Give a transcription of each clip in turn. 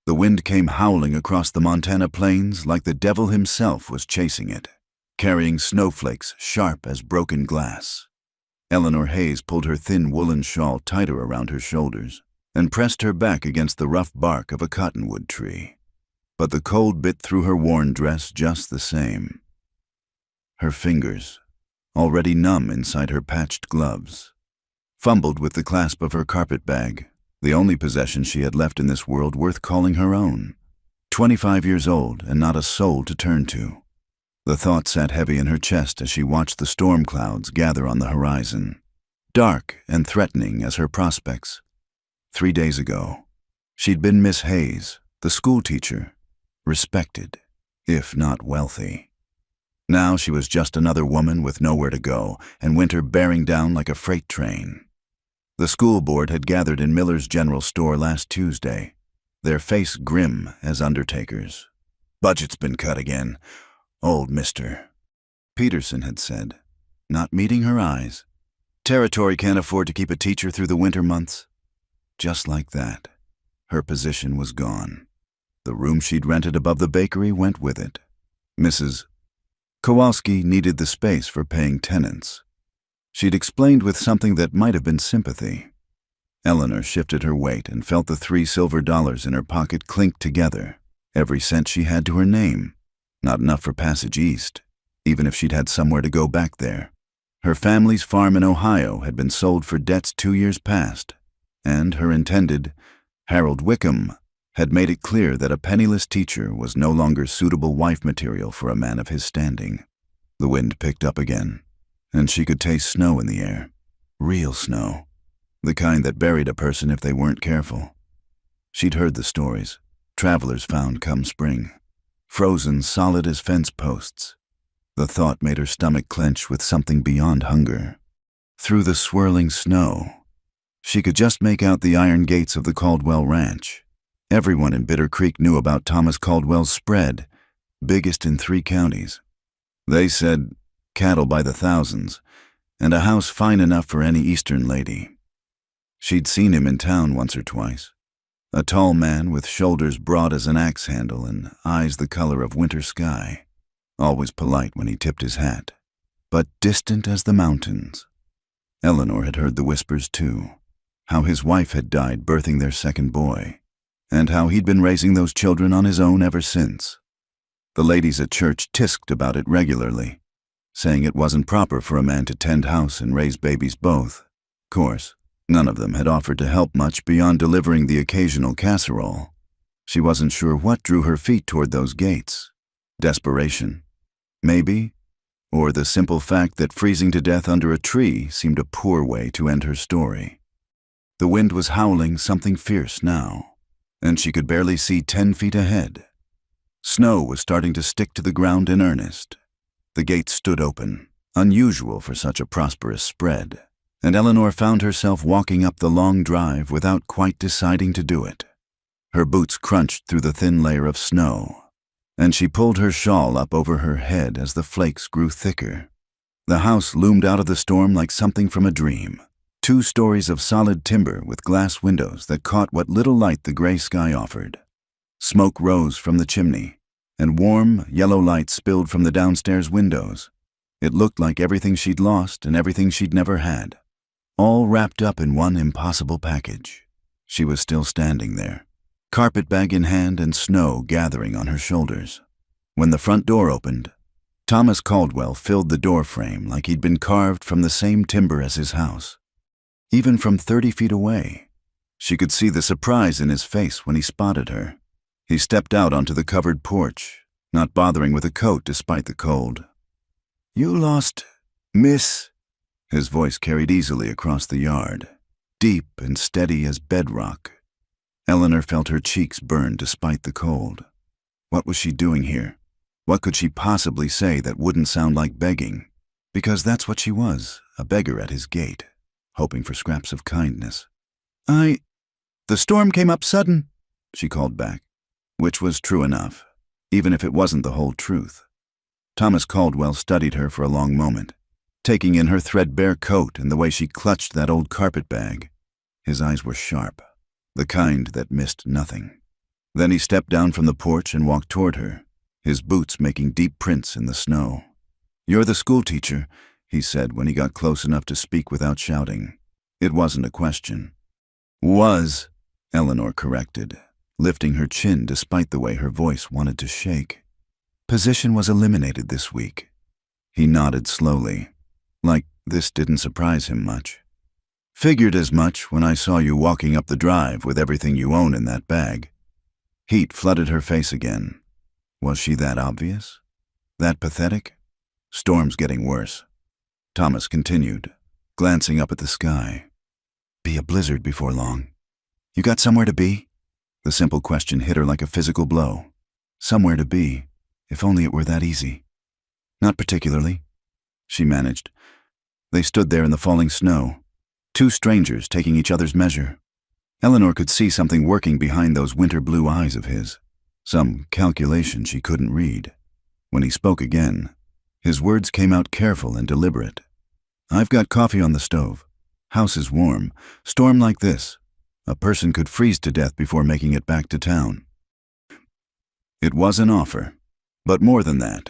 The wind came howling across the Montana plains like the devil himself was chasing it, carrying snowflakes sharp as broken glass. Eleanor Hayes pulled her thin woolen shawl tighter around her shoulders and pressed her back against the rough bark of a cottonwood tree. But the cold bit through her worn dress just the same. Her fingers, already numb inside her patched gloves, fumbled with the clasp of her carpet bag, the only possession she had left in this world worth calling her own. 25 years old and not a soul to turn to. The thought sat heavy in her chest as she watched the storm clouds gather on the horizon, dark and threatening as her prospects. 3 days ago, she'd been Miss Hayes, the schoolteacher, respected, if not wealthy. Now she was just another woman with nowhere to go, and winter bearing down like a freight train. The school board had gathered in Miller's General Store last Tuesday, their face grim as undertakers. "Budget's been cut again, old mister," Peterson had said, not meeting her eyes. "Territory can't afford to keep a teacher through the winter months." Just like that, her position was gone. The room she'd rented above the bakery went with it. Mrs. Kowalski needed the space for paying tenants. She'd explained with something that might have been sympathy. Eleanor shifted her weight and felt the $3 silver in her pocket clink together, every cent she had to her name. Not enough for passage east, even if she'd had somewhere to go back there. Her family's farm in Ohio had been sold for debts 2 years past, and her intended, Harold Wickham, had made it clear that a penniless teacher was no longer suitable wife material for a man of his standing. The wind picked up again, and she could taste snow in the air. Real snow. The kind that buried a person if they weren't careful. She'd heard the stories travelers found come spring, frozen solid as fence posts. The thought made her stomach clench with something beyond hunger. Through the swirling snow, she could just make out the iron gates of the Caldwell Ranch. Everyone in Bitter Creek knew about Thomas Caldwell's spread, biggest in 3 counties. They said cattle by the thousands, and a house fine enough for any Eastern lady. She'd seen him in town once or twice. A tall man with shoulders broad as an axe handle and eyes the color of winter sky. Always polite when he tipped his hat, but distant as the mountains. Eleanor had heard the whispers too, how his wife had died birthing their second boy, and how he'd been raising those children on his own ever since. The ladies at church tisked about it regularly, saying it wasn't proper for a man to tend house and raise babies both. Of course, none of them had offered to help much beyond delivering the occasional casserole. She wasn't sure what drew her feet toward those gates. Desperation, maybe, or the simple fact that freezing to death under a tree seemed a poor way to end her story. The wind was howling something fierce now, and she could barely see 10 feet ahead. Snow was starting to stick to the ground in earnest. The gates stood open, unusual for such a prosperous spread, and Eleanor found herself walking up the long drive without quite deciding to do it. Her boots crunched through the thin layer of snow, and she pulled her shawl up over her head as the flakes grew thicker. The house loomed out of the storm like something from a dream. 2 stories of solid timber with glass windows that caught what little light the gray sky offered. Smoke rose from the chimney, and warm, yellow light spilled from the downstairs windows. It looked like everything she'd lost and everything she'd never had, all wrapped up in one impossible package. She was still standing there, carpetbag in hand and snow gathering on her shoulders. When the front door opened, Thomas Caldwell filled the doorframe like he'd been carved from the same timber as his house. Even from 30 feet away, she could see the surprise in his face when he spotted her. He stepped out onto the covered porch, not bothering with a coat despite the cold. "You lost, miss?" His voice carried easily across the yard, deep and steady as bedrock. Eleanor felt her cheeks burn despite the cold. What was she doing here? What could she possibly say that wouldn't sound like begging? Because that's what she was, a beggar at his gate, hoping for scraps of kindness. The storm came up sudden," she called back, which was true enough, even if it wasn't the whole truth. Thomas Caldwell studied her for a long moment, taking in her threadbare coat and the way she clutched that old carpetbag. His eyes were sharp, the kind that missed nothing. Then he stepped down from the porch and walked toward her, his boots making deep prints in the snow. "You're the schoolteacher," he said when he got close enough to speak without shouting. It wasn't a question. "Was," Eleanor corrected, lifting her chin despite the way her voice wanted to shake. "Position was eliminated this week." He nodded slowly, like this didn't surprise him much. "Figured as much when I saw you walking up the drive with everything you own in that bag." Heat flooded her face again. Was she that obvious? That pathetic? "Storm's getting worse," Thomas continued, glancing up at the sky. "Be a blizzard before long. You got somewhere to be?" The simple question hit her like a physical blow. Somewhere to be, if only it were that easy. "Not particularly," she managed. They stood there in the falling snow, two strangers taking each other's measure. Eleanor could see something working behind those winter blue eyes of his, some calculation she couldn't read. When he spoke again, his words came out careful and deliberate. "I've got coffee on the stove. House is warm. Storm like this, a person could freeze to death before making it back to town." It was an offer, but more than that,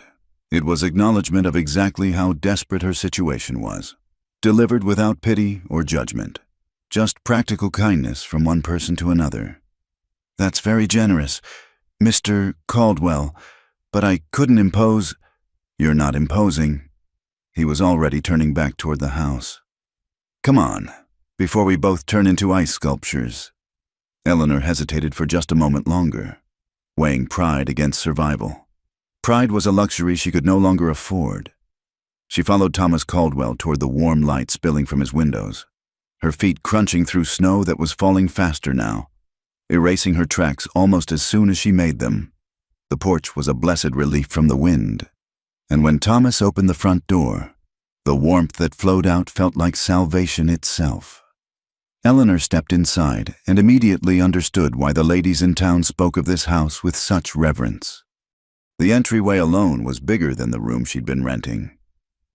it was acknowledgement of exactly how desperate her situation was, delivered without pity or judgment, just practical kindness from one person to another. "That's very generous, Mr. Caldwell, but I couldn't impose—" "You're not imposing." He was already turning back toward the house. "Come on, before we both turn into ice sculptures." Eleanor hesitated for just a moment longer, weighing pride against survival. Pride was a luxury she could no longer afford. She followed Thomas Caldwell toward the warm light spilling from his windows, her feet crunching through snow that was falling faster now, erasing her tracks almost as soon as she made them. The porch was a blessed relief from the wind, and when Thomas opened the front door, the warmth that flowed out felt like salvation itself. Eleanor stepped inside and immediately understood why the ladies in town spoke of this house with such reverence. The entryway alone was bigger than the room she'd been renting,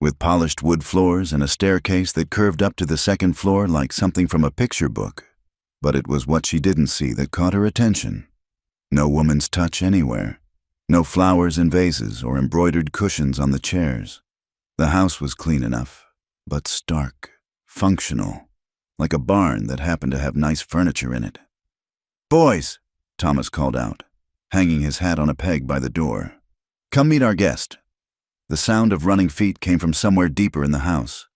with polished wood floors and a staircase that curved up to the second floor like something from a picture book. But it was what she didn't see that caught her attention. No woman's touch anywhere, no flowers in vases or embroidered cushions on the chairs. The house was clean enough, but stark, functional, like a barn that happened to have nice furniture in it. "Boys," Thomas called out, hanging his hat on a peg by the door. "Come meet our guest." The sound of running feet came from somewhere deeper in the house,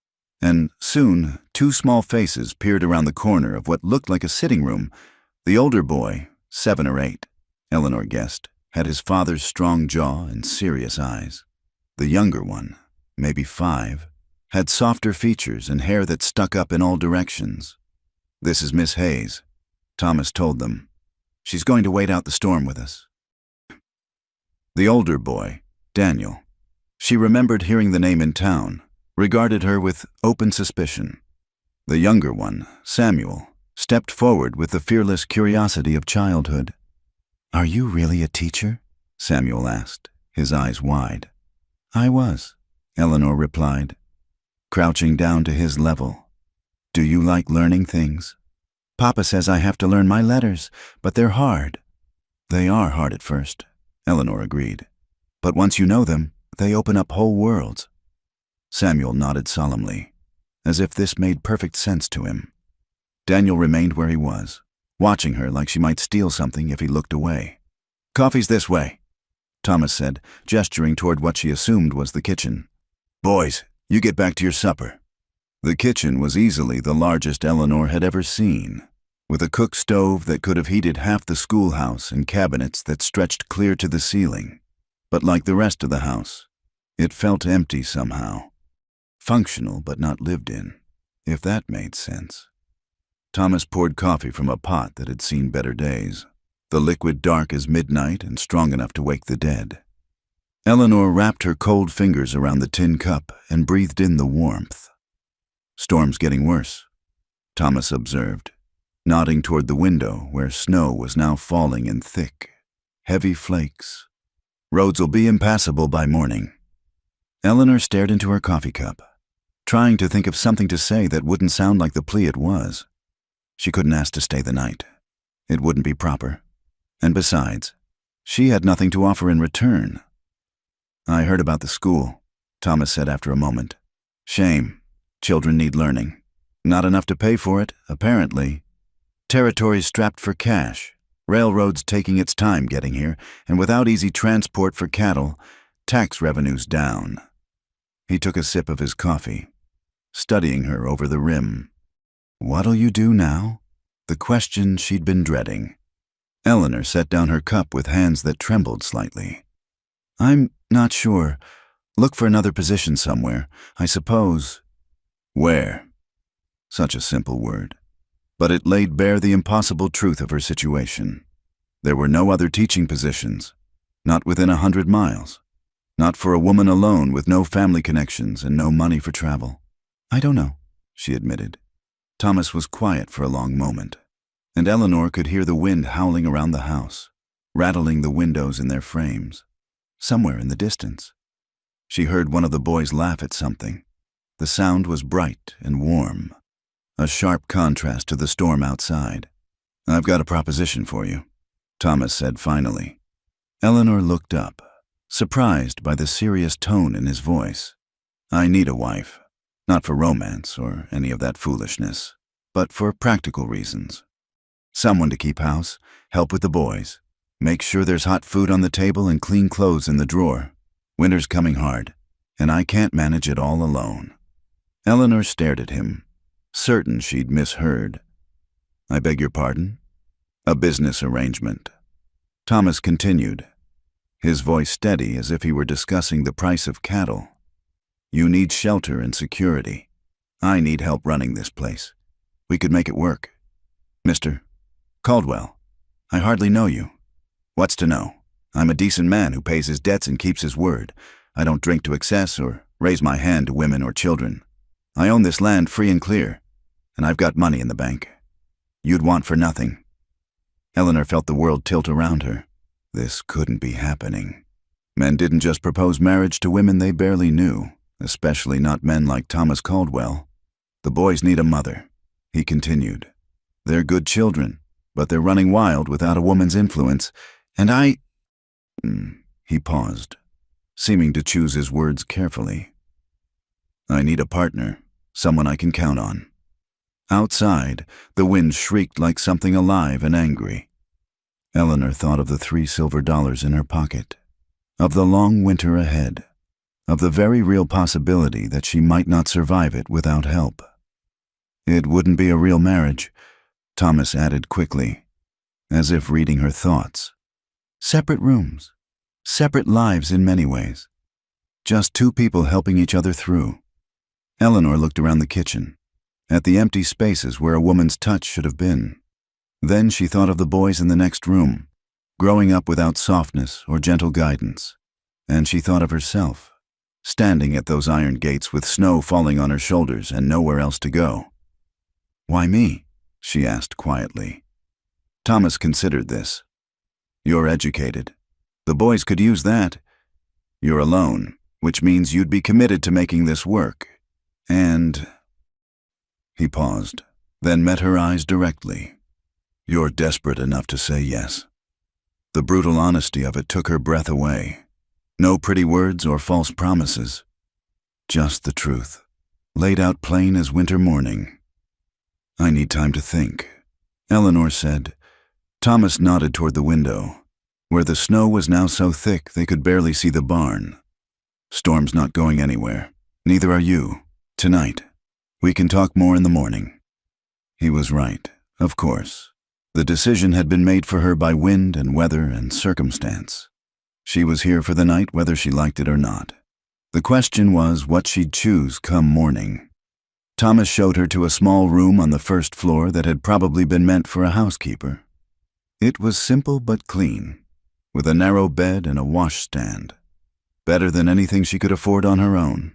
and soon 2 small faces peered around the corner of what looked like a sitting room. The older boy, 7 or 8, Eleanor guessed, had his father's strong jaw and serious eyes. The younger one, maybe 5, had softer features and hair that stuck up in all directions. "This is Miss Hayes," Thomas told them. "She's going to wait out the storm with us." The older boy, Daniel, she remembered hearing the name in town, regarded her with open suspicion. The younger one, Samuel, stepped forward with the fearless curiosity of childhood. "Are you really a teacher?" Samuel asked, his eyes wide. "I was," Eleanor replied, crouching down to his level. "Do you like learning things?" "Papa says I have to learn my letters, but they're hard." "They are hard at first," Eleanor agreed. "But once you know them, they open up whole worlds." Samuel nodded solemnly, as if this made perfect sense to him. Daniel remained where he was, watching her like she might steal something if he looked away. "Coffee's this way," Thomas said, gesturing toward what she assumed was the kitchen. "Boys, you get back to your supper." The kitchen was easily the largest Eleanor had ever seen, with a cook stove that could have heated half the schoolhouse and cabinets that stretched clear to the ceiling. But like the rest of the house, it felt empty somehow. Functional but not lived in, if that made sense. Thomas poured coffee from a pot that had seen better days, the liquid dark as midnight and strong enough to wake the dead. Eleanor wrapped her cold fingers around the tin cup and breathed in the warmth. "Storm's getting worse," Thomas observed, nodding toward the window where snow was now falling in thick, heavy flakes. "Roads'll be impassable by morning." Eleanor stared into her coffee cup, trying to think of something to say that wouldn't sound like the plea it was. She couldn't ask to stay the night. It wouldn't be proper. And besides, she had nothing to offer in return. I heard about the school, Thomas said after a moment. Shame. Children need learning. Not enough to pay for it, apparently. Territories strapped for cash, railroads taking its time getting here, and without easy transport for cattle, tax revenues down. He took a sip of his coffee, studying her over the rim. What'll you do now? The question she'd been dreading. Eleanor set down her cup with hands that trembled slightly. I'm not sure. Look for another position somewhere, I suppose. Where? Such a simple word. But it laid bare the impossible truth of her situation. There were no other teaching positions, not within 100 miles. Not for a woman alone with no family connections and no money for travel. I don't know, she admitted. Thomas was quiet for a long moment, and Eleanor could hear the wind howling around the house, rattling the windows in their frames, somewhere in the distance. She heard one of the boys laugh at something. The sound was bright and warm, a sharp contrast to the storm outside. I've got a proposition for you, Thomas said finally. Eleanor looked up, surprised by the serious tone in his voice. I need a wife, not for romance or any of that foolishness, but for practical reasons. Someone to keep house, help with the boys, make sure there's hot food on the table and clean clothes in the drawer. Winter's coming hard, and I can't manage it all alone. Eleanor stared at him, certain she'd misheard. I beg your pardon? A business arrangement. Thomas continued, his voice steady as if he were discussing the price of cattle. You need shelter and security. I need help running this place. We could make it work. Mr. Caldwell, I hardly know you. What's to know? I'm a decent man who pays his debts and keeps his word. I don't drink to excess or raise my hand to women or children. I own this land free and clear, and I've got money in the bank. You'd want for nothing. Eleanor felt the world tilt around her. This couldn't be happening. Men didn't just propose marriage to women they barely knew, especially not men like Thomas Caldwell. The boys need a mother, he continued. They're good children, but they're running wild without a woman's influence, and He paused, seeming to choose his words carefully. I need a partner, someone I can count on. Outside, the wind shrieked like something alive and angry. Eleanor thought of the $3 silver in her pocket, of the long winter ahead, of the very real possibility that she might not survive it without help. It wouldn't be a real marriage, Thomas added quickly, as if reading her thoughts. Separate rooms, separate lives in many ways. Just two people helping each other through. Eleanor looked around the kitchen, at the empty spaces where a woman's touch should have been. Then she thought of the boys in the next room, growing up without softness or gentle guidance. And she thought of herself, standing at those iron gates with snow falling on her shoulders and nowhere else to go. Why me? She asked quietly. Thomas considered this. You're educated. The boys could use that. You're alone, which means you'd be committed to making this work. And... He paused, then met her eyes directly. You're desperate enough to say yes. The brutal honesty of it took her breath away. No pretty words or false promises. Just the truth, laid out plain as winter morning. I need time to think, Eleanor said. Thomas nodded toward the window, where the snow was now so thick they could barely see the barn. Storm's not going anywhere. Neither are you. Tonight. We can talk more in the morning. He was right, of course. The decision had been made for her by wind and weather and circumstance. She was here for the night whether she liked it or not. The question was what she'd choose come morning. Thomas showed her to a small room on the first floor that had probably been meant for a housekeeper. It was simple but clean, with a narrow bed and a washstand. Better than anything she could afford on her own.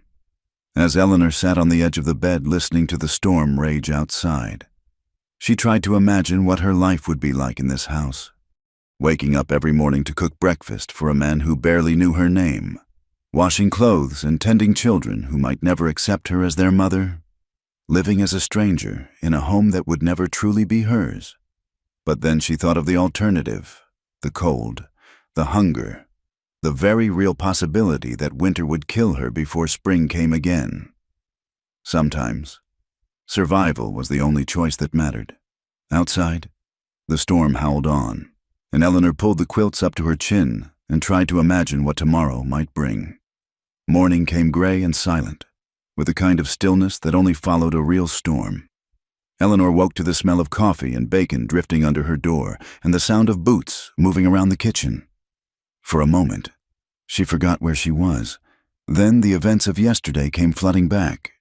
As Eleanor sat on the edge of the bed listening to the storm rage outside, she tried to imagine what her life would be like in this house. Waking up every morning to cook breakfast for a man who barely knew her name, washing clothes and tending children who might never accept her as their mother, living as a stranger in a home that would never truly be hers. But then she thought of the alternative, the cold, the hunger, the very real possibility that winter would kill her before spring came again. Sometimes, survival was the only choice that mattered. Outside, the storm howled on, and Eleanor pulled the quilts up to her chin and tried to imagine what tomorrow might bring. Morning came gray and silent, with a kind of stillness that only followed a real storm. Eleanor woke to the smell of coffee and bacon drifting under her door and the sound of boots moving around the kitchen. For a moment, she forgot where she was. Then the events of yesterday came flooding back,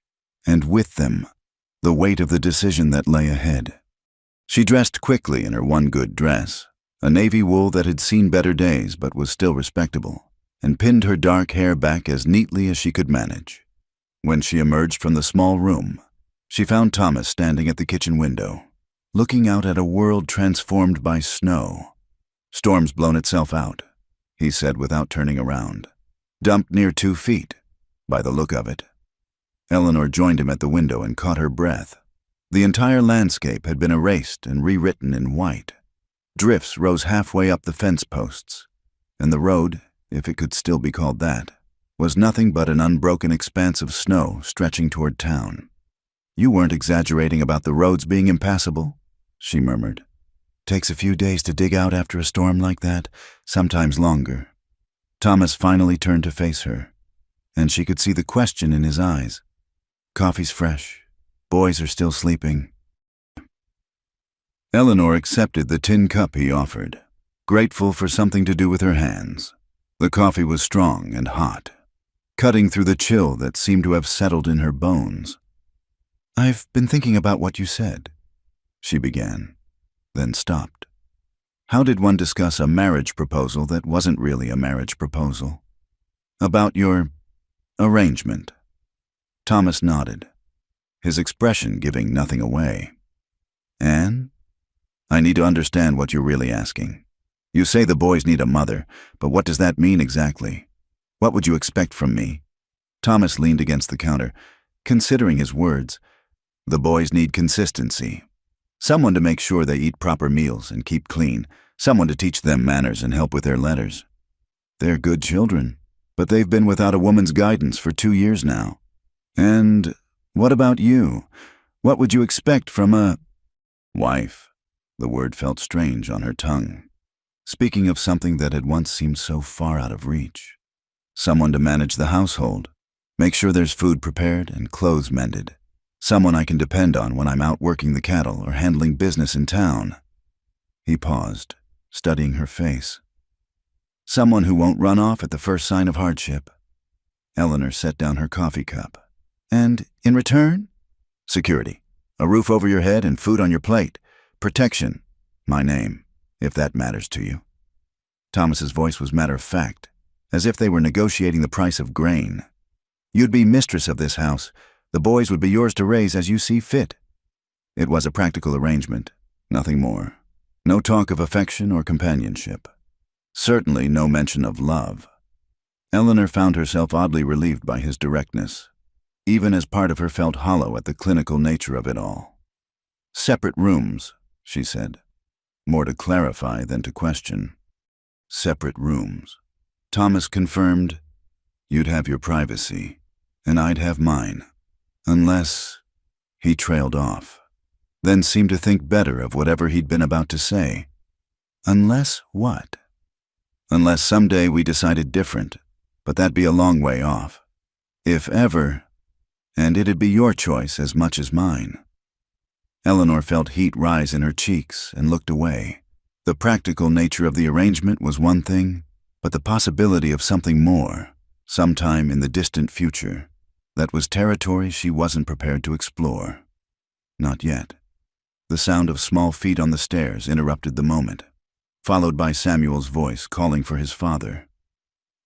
and with them, the weight of the decision that lay ahead. She dressed quickly in her one good dress, a navy wool that had seen better days but was still respectable, and pinned her dark hair back as neatly as she could manage. When she emerged from the small room, she found Thomas standing at the kitchen window, looking out at a world transformed by snow. "Storm's blown itself out," he said without turning around. "Dumped near 2 feet, by the look of it." Eleanor joined him at the window and caught her breath. The entire landscape had been erased and rewritten in white. Drifts rose halfway up the fence posts, and the road, if it could still be called that, was nothing but an unbroken expanse of snow stretching toward town. "You weren't exaggerating about the roads being impassable," she murmured. "Takes a few days to dig out after a storm like that, sometimes longer." Thomas finally turned to face her, and she could see the question in his eyes. "Coffee's fresh. Boys are still sleeping." Eleanor accepted the tin cup he offered, grateful for something to do with her hands. The coffee was strong and hot, cutting through the chill that seemed to have settled in her bones. "I've been thinking about what you said," she began, then stopped. How did one discuss a marriage proposal that wasn't really a marriage proposal? "About your arrangement." Thomas nodded, his expression giving nothing away. "Anne, I need to understand what you're really asking. You say the boys need a mother, but what does that mean exactly? What would you expect from me?" Thomas leaned against the counter, considering his words. "The boys need consistency. Someone to make sure they eat proper meals and keep clean. Someone to teach them manners and help with their letters. They're good children, but they've been without a woman's guidance for 2 years now. And what about you? What would you expect from a wife?" The word felt strange on her tongue, speaking of something that had once seemed so far out of reach. "Someone to manage the household, make sure there's food prepared and clothes mended. Someone I can depend on when I'm out working the cattle or handling business in town." He paused, studying her face. "Someone who won't run off at the first sign of hardship." Eleanor set down her coffee cup. "And in return?" "Security. A roof over your head and food on your plate. Protection. My name, if that matters to you." Thomas's voice was matter-of-fact, as if they were negotiating the price of grain. "You'd be mistress of this house. The boys would be yours to raise as you see fit." It was a practical arrangement, nothing more. No talk of affection or companionship. Certainly no mention of love. Eleanor found herself oddly relieved by his directness. Even as part of her felt hollow at the clinical nature of it all. "Separate rooms," she said, more to clarify than to question. "Separate rooms." Thomas confirmed, "You'd have your privacy, and I'd have mine. Unless—" He trailed off, then seemed to think better of whatever he'd been about to say. "Unless what?" "Unless someday we decided different, but that'd be a long way off. If ever, and it'd be your choice as much as mine." Eleanor felt heat rise in her cheeks and looked away. The practical nature of the arrangement was one thing, but the possibility of something more, sometime in the distant future, that was territory she wasn't prepared to explore. Not yet. The sound of small feet on the stairs interrupted the moment, followed by Samuel's voice calling for his father.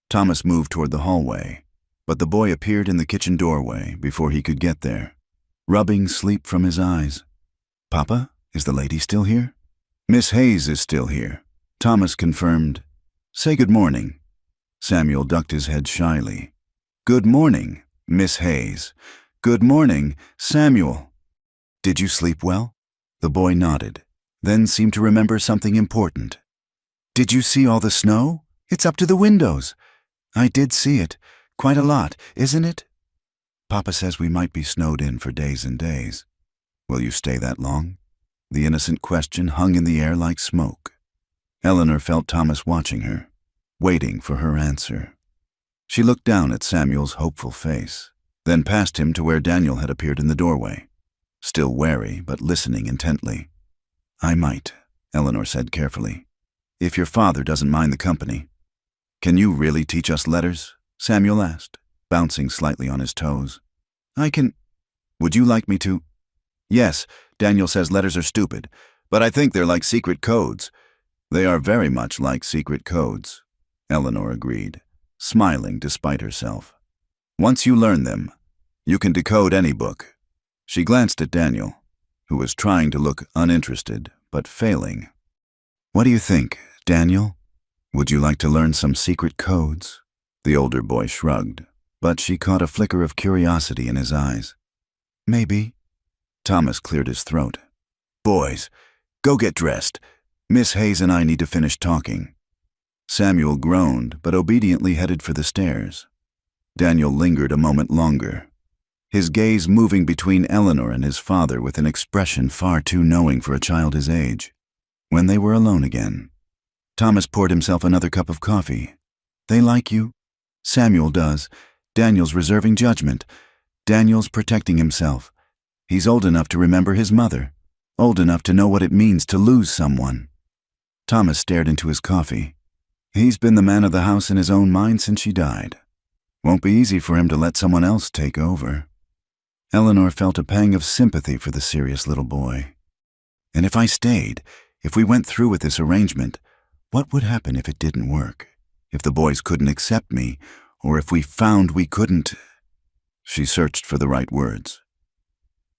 Thomas moved toward the hallway, but the boy appeared in the kitchen doorway before he could get there, rubbing sleep from his eyes. "Papa, is the lady still here?" "Miss Hayes is still here," Thomas confirmed. "Say good morning." Samuel ducked his head shyly. "Good morning, Miss Hayes. Good morning, Samuel. Did you sleep well?" The boy nodded, then seemed to remember something important. Did you see all the snow? It's up to the windows. I did see it. Quite a lot, isn't it? Papa says we might be snowed in for days and days. Will you stay that long? The innocent question hung in the air like smoke. Eleanor felt Thomas watching her, waiting for her answer. She looked down at Samuel's hopeful face, then past him to where Daniel had appeared in the doorway, still wary but listening intently. I might, Eleanor said carefully, if your father doesn't mind the company. Can you really teach us letters? Samuel asked, bouncing slightly on his toes. I can. Would you like me to? Yes, Daniel says letters are stupid, but I think they're like secret codes. They are very much like secret codes, Eleanor agreed, smiling despite herself. Once you learn them, you can decode any book. She glanced at Daniel, who was trying to look uninterested, but failing. What do you think, Daniel? Would you like to learn some secret codes? The older boy shrugged, but she caught a flicker of curiosity in his eyes. Maybe. Thomas cleared his throat. Boys, go get dressed. Miss Hayes and I need to finish talking. Samuel groaned, but obediently headed for the stairs. Daniel lingered a moment longer, his gaze moving between Eleanor and his father with an expression far too knowing for a child his age. When they were alone again, Thomas poured himself another cup of coffee. They like you? Samuel does. Daniel's reserving judgment. Daniel's protecting himself. He's old enough to remember his mother, old enough to know what it means to lose someone. Thomas stared into his coffee. He's been the man of the house in his own mind since she died. Won't be easy for him to let someone else take over. Eleanor felt a pang of sympathy for the serious little boy. And if I stayed, if we went through with this arrangement, what would happen if it didn't work? If the boys couldn't accept me, or if we found we couldn't... She searched for the right words.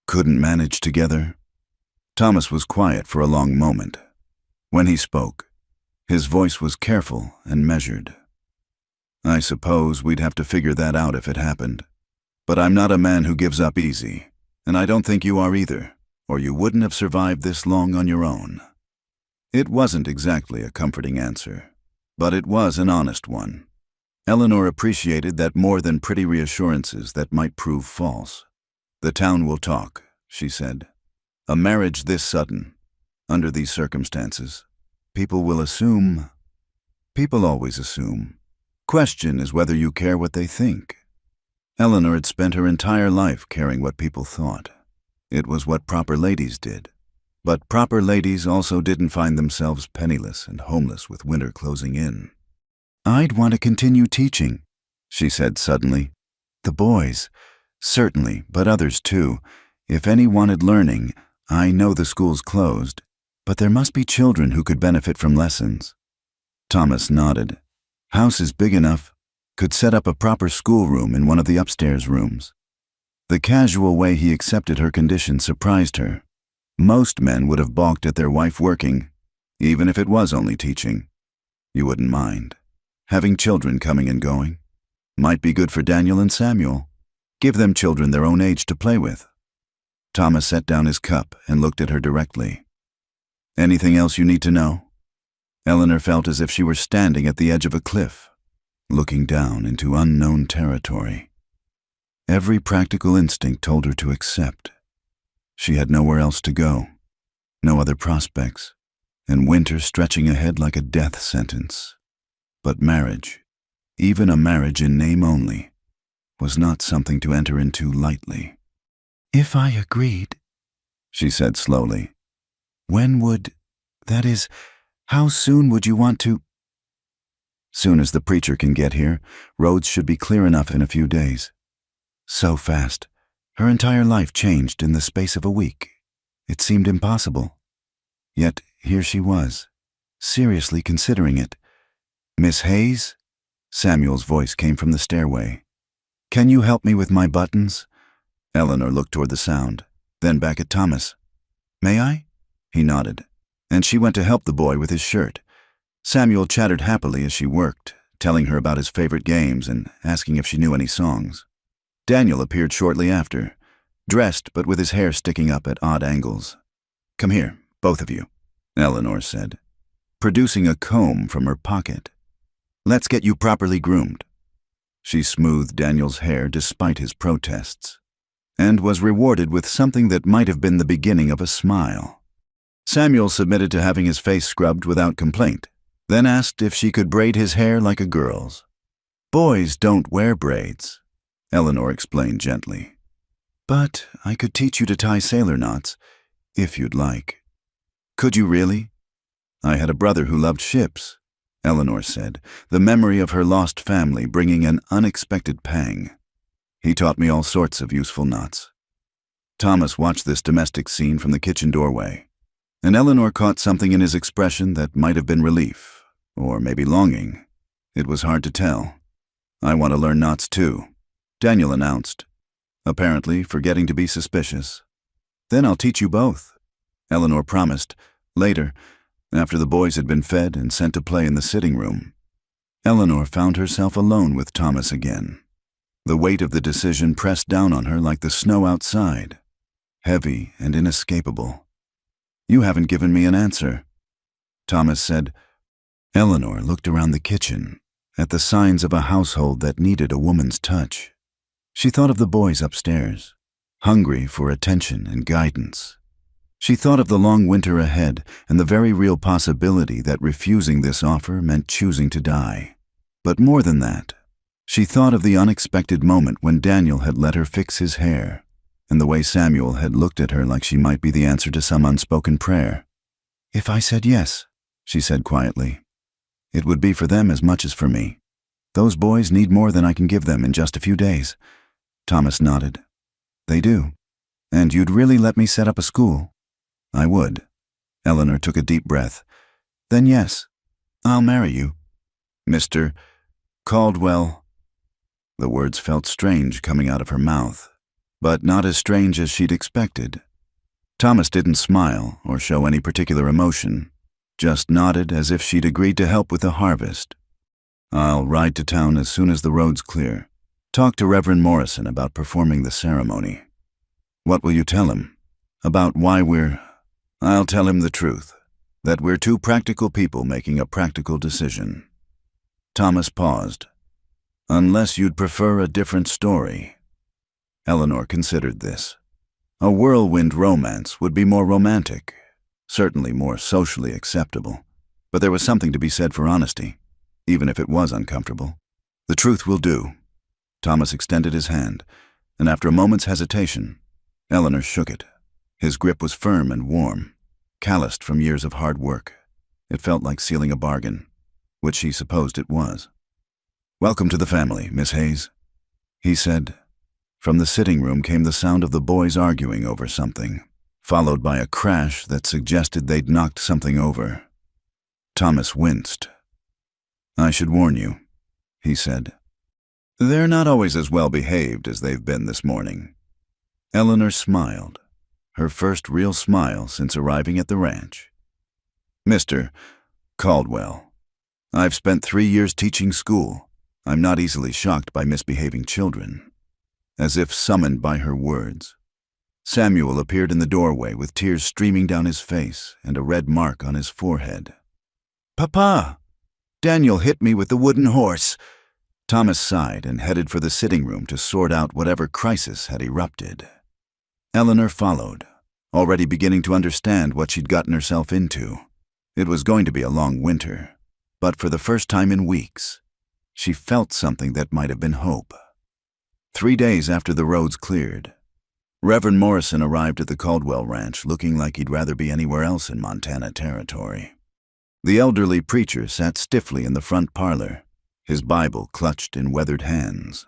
Couldn't manage together? Thomas was quiet for a long moment. When he spoke, his voice was careful and measured. I suppose we'd have to figure that out if it happened. But I'm not a man who gives up easy, and I don't think you are either, or you wouldn't have survived this long on your own. It wasn't exactly a comforting answer, but it was an honest one. Eleanor appreciated that more than pretty reassurances that might prove false. The town will talk, she said. A marriage this sudden, under these circumstances, people will assume. People always assume. Question is whether you care what they think. Eleanor had spent her entire life caring what people thought. It was what proper ladies did. But proper ladies also didn't find themselves penniless and homeless with winter closing in. I'd want to continue teaching, she said suddenly. The boys, certainly, but others too. If any wanted learning, I know the school's closed, but there must be children who could benefit from lessons. Thomas nodded. House is big enough. Could set up a proper schoolroom in one of the upstairs rooms. The casual way he accepted her condition surprised her. Most men would have balked at their wife working, even if it was only teaching. You wouldn't mind. Having children coming and going. Might be good for Daniel and Samuel. Give them children their own age to play with. Thomas set down his cup and looked at her directly. Anything else you need to know? Eleanor felt as if she were standing at the edge of a cliff, looking down into unknown territory. Every practical instinct told her to accept. She had nowhere else to go, no other prospects, and winter stretching ahead like a death sentence. But marriage, even a marriage in name only, was not something to enter into lightly. If I agreed, she said slowly, that is, how soon would you want to? Soon as the preacher can get here, roads should be clear enough in a few days. So fast. Her entire life changed in the space of a week. It seemed impossible. Yet here she was, seriously considering it. Miss Hayes? Samuel's voice came from the stairway. Can you help me with my buttons? Eleanor looked toward the sound, then back at Thomas. May I? He nodded, and she went to help the boy with his shirt. Samuel chattered happily as she worked, telling her about his favorite games and asking if she knew any songs. Daniel appeared shortly after, dressed but with his hair sticking up at odd angles. Come here, both of you, Eleanor said. producing a comb from her pocket. "Let's get you properly groomed." She smoothed Daniel's hair despite his protests, and was rewarded with something that might have been the beginning of a smile. Samuel submitted to having his face scrubbed without complaint, then asked if she could braid his hair like a girl's. "Boys don't wear braids," Eleanor explained gently. "But I could teach you to tie sailor knots, if you'd like." "Could you really?" "I had a brother who loved ships," Eleanor said, the memory of her lost family bringing an unexpected pang. "He taught me all sorts of useful knots." Thomas watched this domestic scene from the kitchen doorway, and Eleanor caught something in his expression that might have been relief, or maybe longing. It was hard to tell. "I want to learn knots too," Daniel announced, apparently forgetting to be suspicious. "Then I'll teach you both," Eleanor promised, later, after the boys had been fed and sent to play in the sitting room. Eleanor found herself alone with Thomas again. The weight of the decision pressed down on her like the snow outside, heavy and inescapable. "You haven't given me an answer," Thomas said. Eleanor looked around the kitchen, at the signs of a household that needed a woman's touch. She thought of the boys upstairs, hungry for attention and guidance. She thought of the long winter ahead and the very real possibility that refusing this offer meant choosing to die. But more than that, she thought of the unexpected moment when Daniel had let her fix his hair, and the way Samuel had looked at her like she might be the answer to some unspoken prayer. "If I said yes," she said quietly, "it would be for them as much as for me. Those boys need more than I can give them in just a few days." Thomas nodded. "They do. And you'd really let me set up a school?" "I would." Eleanor took a deep breath. "Then yes, I'll marry you, Mr. Caldwell." The words felt strange coming out of her mouth, but not as strange as she'd expected. Thomas didn't smile or show any particular emotion, just nodded as if she'd agreed to help with the harvest. "I'll ride to town as soon as the road's clear. Talk to Reverend Morrison about performing the ceremony." "What will you tell him? About why we're—" "I'll tell him the truth, that we're two practical people making a practical decision." Thomas paused. "Unless you'd prefer a different story." Eleanor considered this. A whirlwind romance would be more romantic, certainly more socially acceptable, but there was something to be said for honesty, even if it was uncomfortable. "The truth will do." Thomas extended his hand, and after a moment's hesitation, Eleanor shook it. His grip was firm and warm, calloused from years of hard work. It felt like sealing a bargain, which she supposed it was. "Welcome to the family, Miss Hayes," he said. From the sitting room came the sound of the boys arguing over something, followed by a crash that suggested they'd knocked something over. Thomas winced. "I should warn you," he said. "They're not always as well behaved as they've been this morning." Eleanor smiled, her first real smile since arriving at the ranch. "Mr. Caldwell, I've spent 3 years teaching school. I'm not easily shocked by misbehaving children." As if summoned by her words, Samuel appeared in the doorway with tears streaming down his face and a red mark on his forehead. "Papa! Daniel hit me with the wooden horse." Thomas sighed and headed for the sitting room to sort out whatever crisis had erupted. Eleanor followed, already beginning to understand what she'd gotten herself into. It was going to be a long winter, but for the first time in weeks, she felt something that might have been hope. 3 days after the roads cleared, Reverend Morrison arrived at the Caldwell Ranch looking like he'd rather be anywhere else in Montana territory. The elderly preacher sat stiffly in the front parlor, his Bible clutched in weathered hands,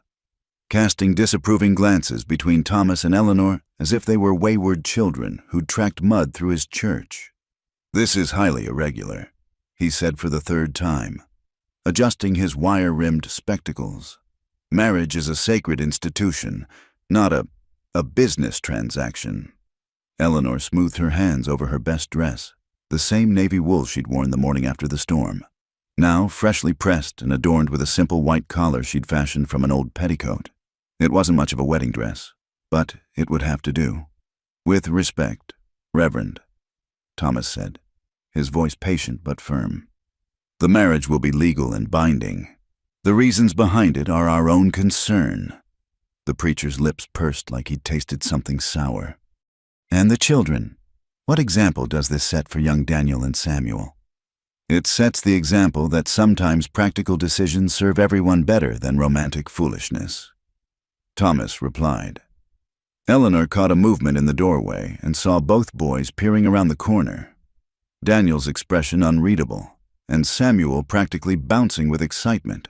casting disapproving glances between Thomas and Eleanor as if they were wayward children who'd tracked mud through his church. "This is highly irregular," he said for the 3rd time, adjusting his wire-rimmed spectacles. "Marriage is a sacred institution, not a business transaction." Eleanor smoothed her hands over her best dress, the same navy wool she'd worn the morning after the storm, now freshly pressed and adorned with a simple white collar she'd fashioned from an old petticoat. It wasn't much of a wedding dress, but it would have to do. "With respect, Reverend," Thomas said, his voice patient but firm. "The marriage will be legal and binding. The reasons behind it are our own concern." The preacher's lips pursed like he'd tasted something sour. "And the children? What example does this set for young Daniel and Samuel?" "It sets the example that sometimes practical decisions serve everyone better than romantic foolishness," Thomas replied. Eleanor caught a movement in the doorway and saw both boys peering around the corner. Daniel's expression unreadable, and Samuel practically bouncing with excitement.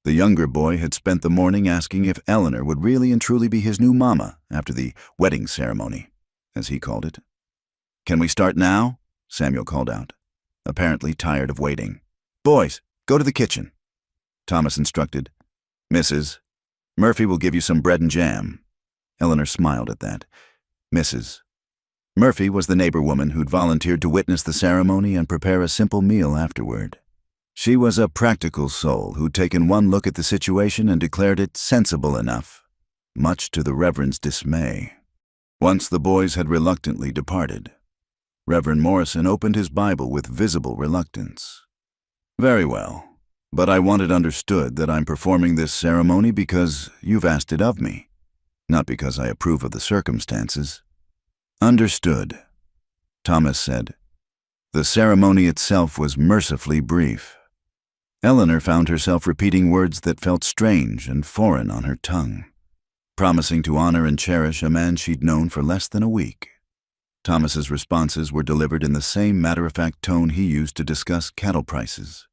The younger boy had spent the morning asking if Eleanor would really and truly be his new mama after the wedding ceremony, as he called it. "Can we start now?" Samuel called out, apparently tired of waiting. "Boys, go to the kitchen," Thomas instructed. "Mrs. Murphy will give you some bread and jam." Eleanor smiled at that. Mrs. Murphy was the neighbor woman who'd volunteered to witness the ceremony and prepare a simple meal afterward. She was a practical soul who'd taken one look at the situation and declared it sensible enough, much to the Reverend's dismay. Once the boys had reluctantly departed, Reverend Morrison opened his Bible with visible reluctance. "Very well, but I want it understood that I'm performing this ceremony because you've asked it of me, not because I approve of the circumstances." "Understood," Thomas said. The ceremony itself was mercifully brief. Eleanor found herself repeating words that felt strange and foreign on her tongue, promising to honor and cherish a man she'd known for less than a week. Thomas's responses were delivered in the same matter-of-fact tone he used to discuss cattle prices,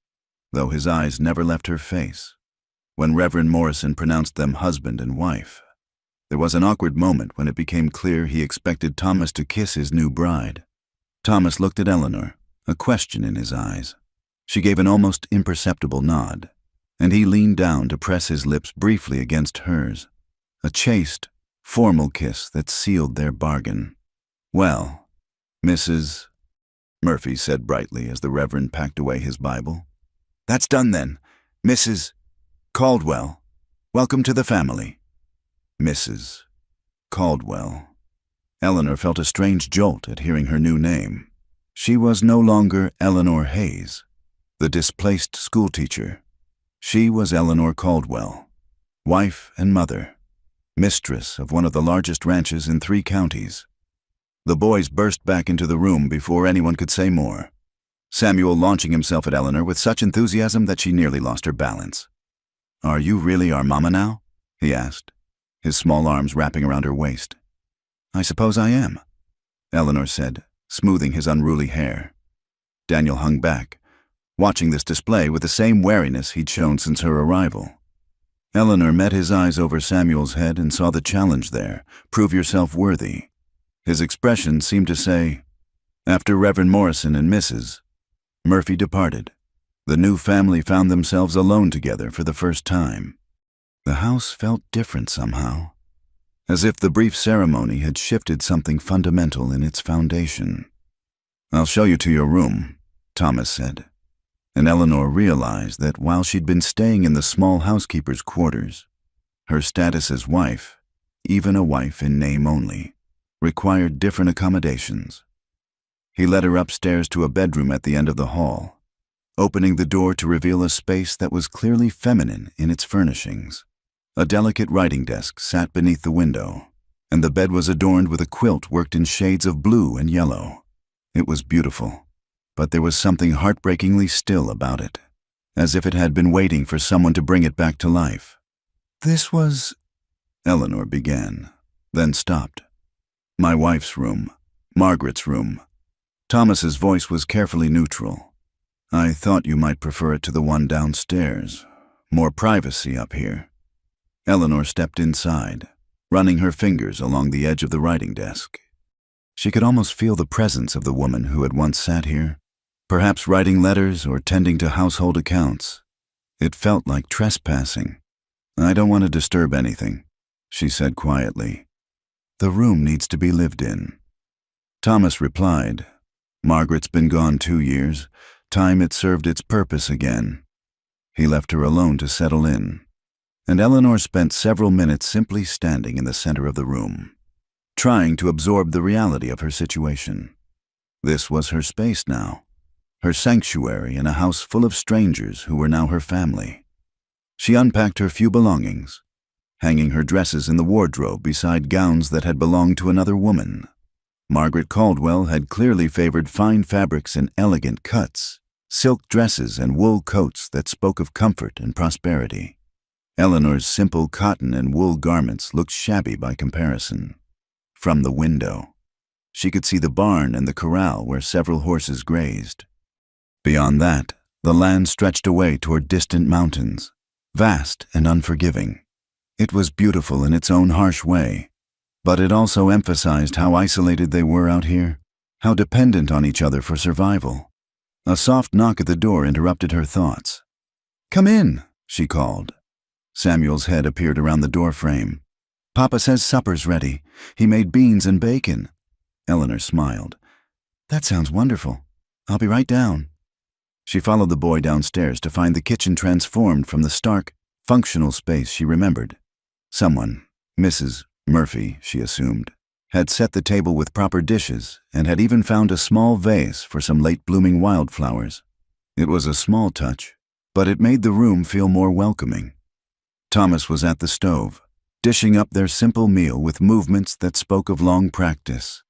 though his eyes never left her face. When Reverend Morrison pronounced them husband and wife, there was an awkward moment when it became clear he expected Thomas to kiss his new bride. Thomas looked at Eleanor, a question in his eyes. She gave an almost imperceptible nod, and he leaned down to press his lips briefly against hers, a chaste, formal kiss that sealed their bargain. "Well, Mrs. Murphy said brightly as the Reverend packed away his Bible. "That's done then. Mrs. Caldwell, welcome to the family." Mrs. Caldwell. Eleanor felt a strange jolt at hearing her new name. She was no longer Eleanor Hayes, the displaced schoolteacher. She was Eleanor Caldwell, wife and mother, mistress of one of the largest ranches in 3 counties. The boys burst back into the room before anyone could say more, Samuel launching himself at Eleanor with such enthusiasm that she nearly lost her balance. "Are you really our mama now?" he asked, his small arms wrapping around her waist. "I suppose I am," Eleanor said, smoothing his unruly hair. Daniel hung back, watching this display with the same wariness he'd shown since her arrival. Eleanor met his eyes over Samuel's head and saw the challenge there, "Prove yourself worthy." His expression seemed to say, after Reverend Morrison and Mrs. Murphy departed, the new family found themselves alone together for the first time. The house felt different somehow, as if the brief ceremony had shifted something fundamental in its foundation. "I'll show you to your room," Thomas said, and Eleanor realized that while she'd been staying in the small housekeeper's quarters, her status as wife, even a wife in name only, required different accommodations. He led her upstairs to a bedroom at the end of the hall, opening the door to reveal a space that was clearly feminine in its furnishings. A delicate writing desk sat beneath the window, and the bed was adorned with a quilt worked in shades of blue and yellow. It was beautiful, but there was something heartbreakingly still about it, as if it had been waiting for someone to bring it back to life. "This was," Eleanor began, then stopped. "My wife's room, Margaret's room." Thomas's voice was carefully neutral. "I thought you might prefer it to the one downstairs. More privacy up here." Eleanor stepped inside, running her fingers along the edge of the writing desk. She could almost feel the presence of the woman who had once sat here, perhaps writing letters or tending to household accounts. It felt like trespassing. "I don't want to disturb anything," she said quietly. "The room needs to be lived in." Thomas replied, "Margaret's been gone 2 years. Time it served its purpose again." He left her alone to settle in, and Eleanor spent several minutes simply standing in the center of the room, trying to absorb the reality of her situation. This was her space now, her sanctuary in a house full of strangers who were now her family. She unpacked her few belongings, hanging her dresses in the wardrobe beside gowns that had belonged to another woman. Margaret Caldwell had clearly favored fine fabrics and elegant cuts, silk dresses and wool coats that spoke of comfort and prosperity. Eleanor's simple cotton and wool garments looked shabby by comparison. From the window, she could see the barn and the corral where several horses grazed. Beyond that, the land stretched away toward distant mountains, vast and unforgiving. It was beautiful in its own harsh way, but it also emphasized how isolated they were out here, how dependent on each other for survival. A soft knock at the door interrupted her thoughts. "Come in," she called. Samuel's head appeared around the door frame. "Papa says supper's ready. He made beans and bacon." Eleanor smiled. "That sounds wonderful. I'll be right down." She followed the boy downstairs to find the kitchen transformed from the stark, functional space she remembered. Someone, Mrs. Murphy, she assumed, had set the table with proper dishes and had even found a small vase for some late-blooming wildflowers. It was a small touch, but it made the room feel more welcoming. Thomas was at the stove, dishing up their simple meal with movements that spoke of long practice.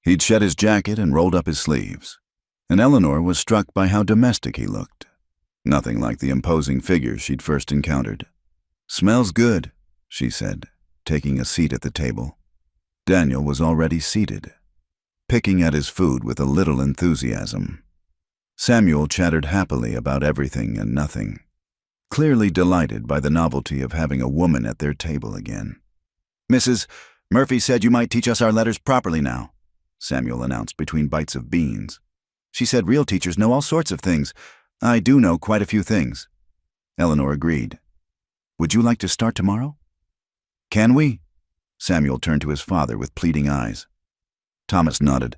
He'd shed his jacket and rolled up his sleeves, and Eleanor was struck by how domestic he looked. Nothing like the imposing figure she'd first encountered. "Smells good," she said, taking a seat at the table. Daniel was already seated, picking at his food with a little enthusiasm. Samuel chattered happily about everything and nothing, clearly delighted by the novelty of having a woman at their table again. "Mrs. Murphy said you might teach us our letters properly now," Samuel announced between bites of beans. "She said real teachers know all sorts of things. I do know quite a few things." Eleanor agreed. "Would you like to start tomorrow?" "Can we?" Samuel turned to his father with pleading eyes. Thomas nodded.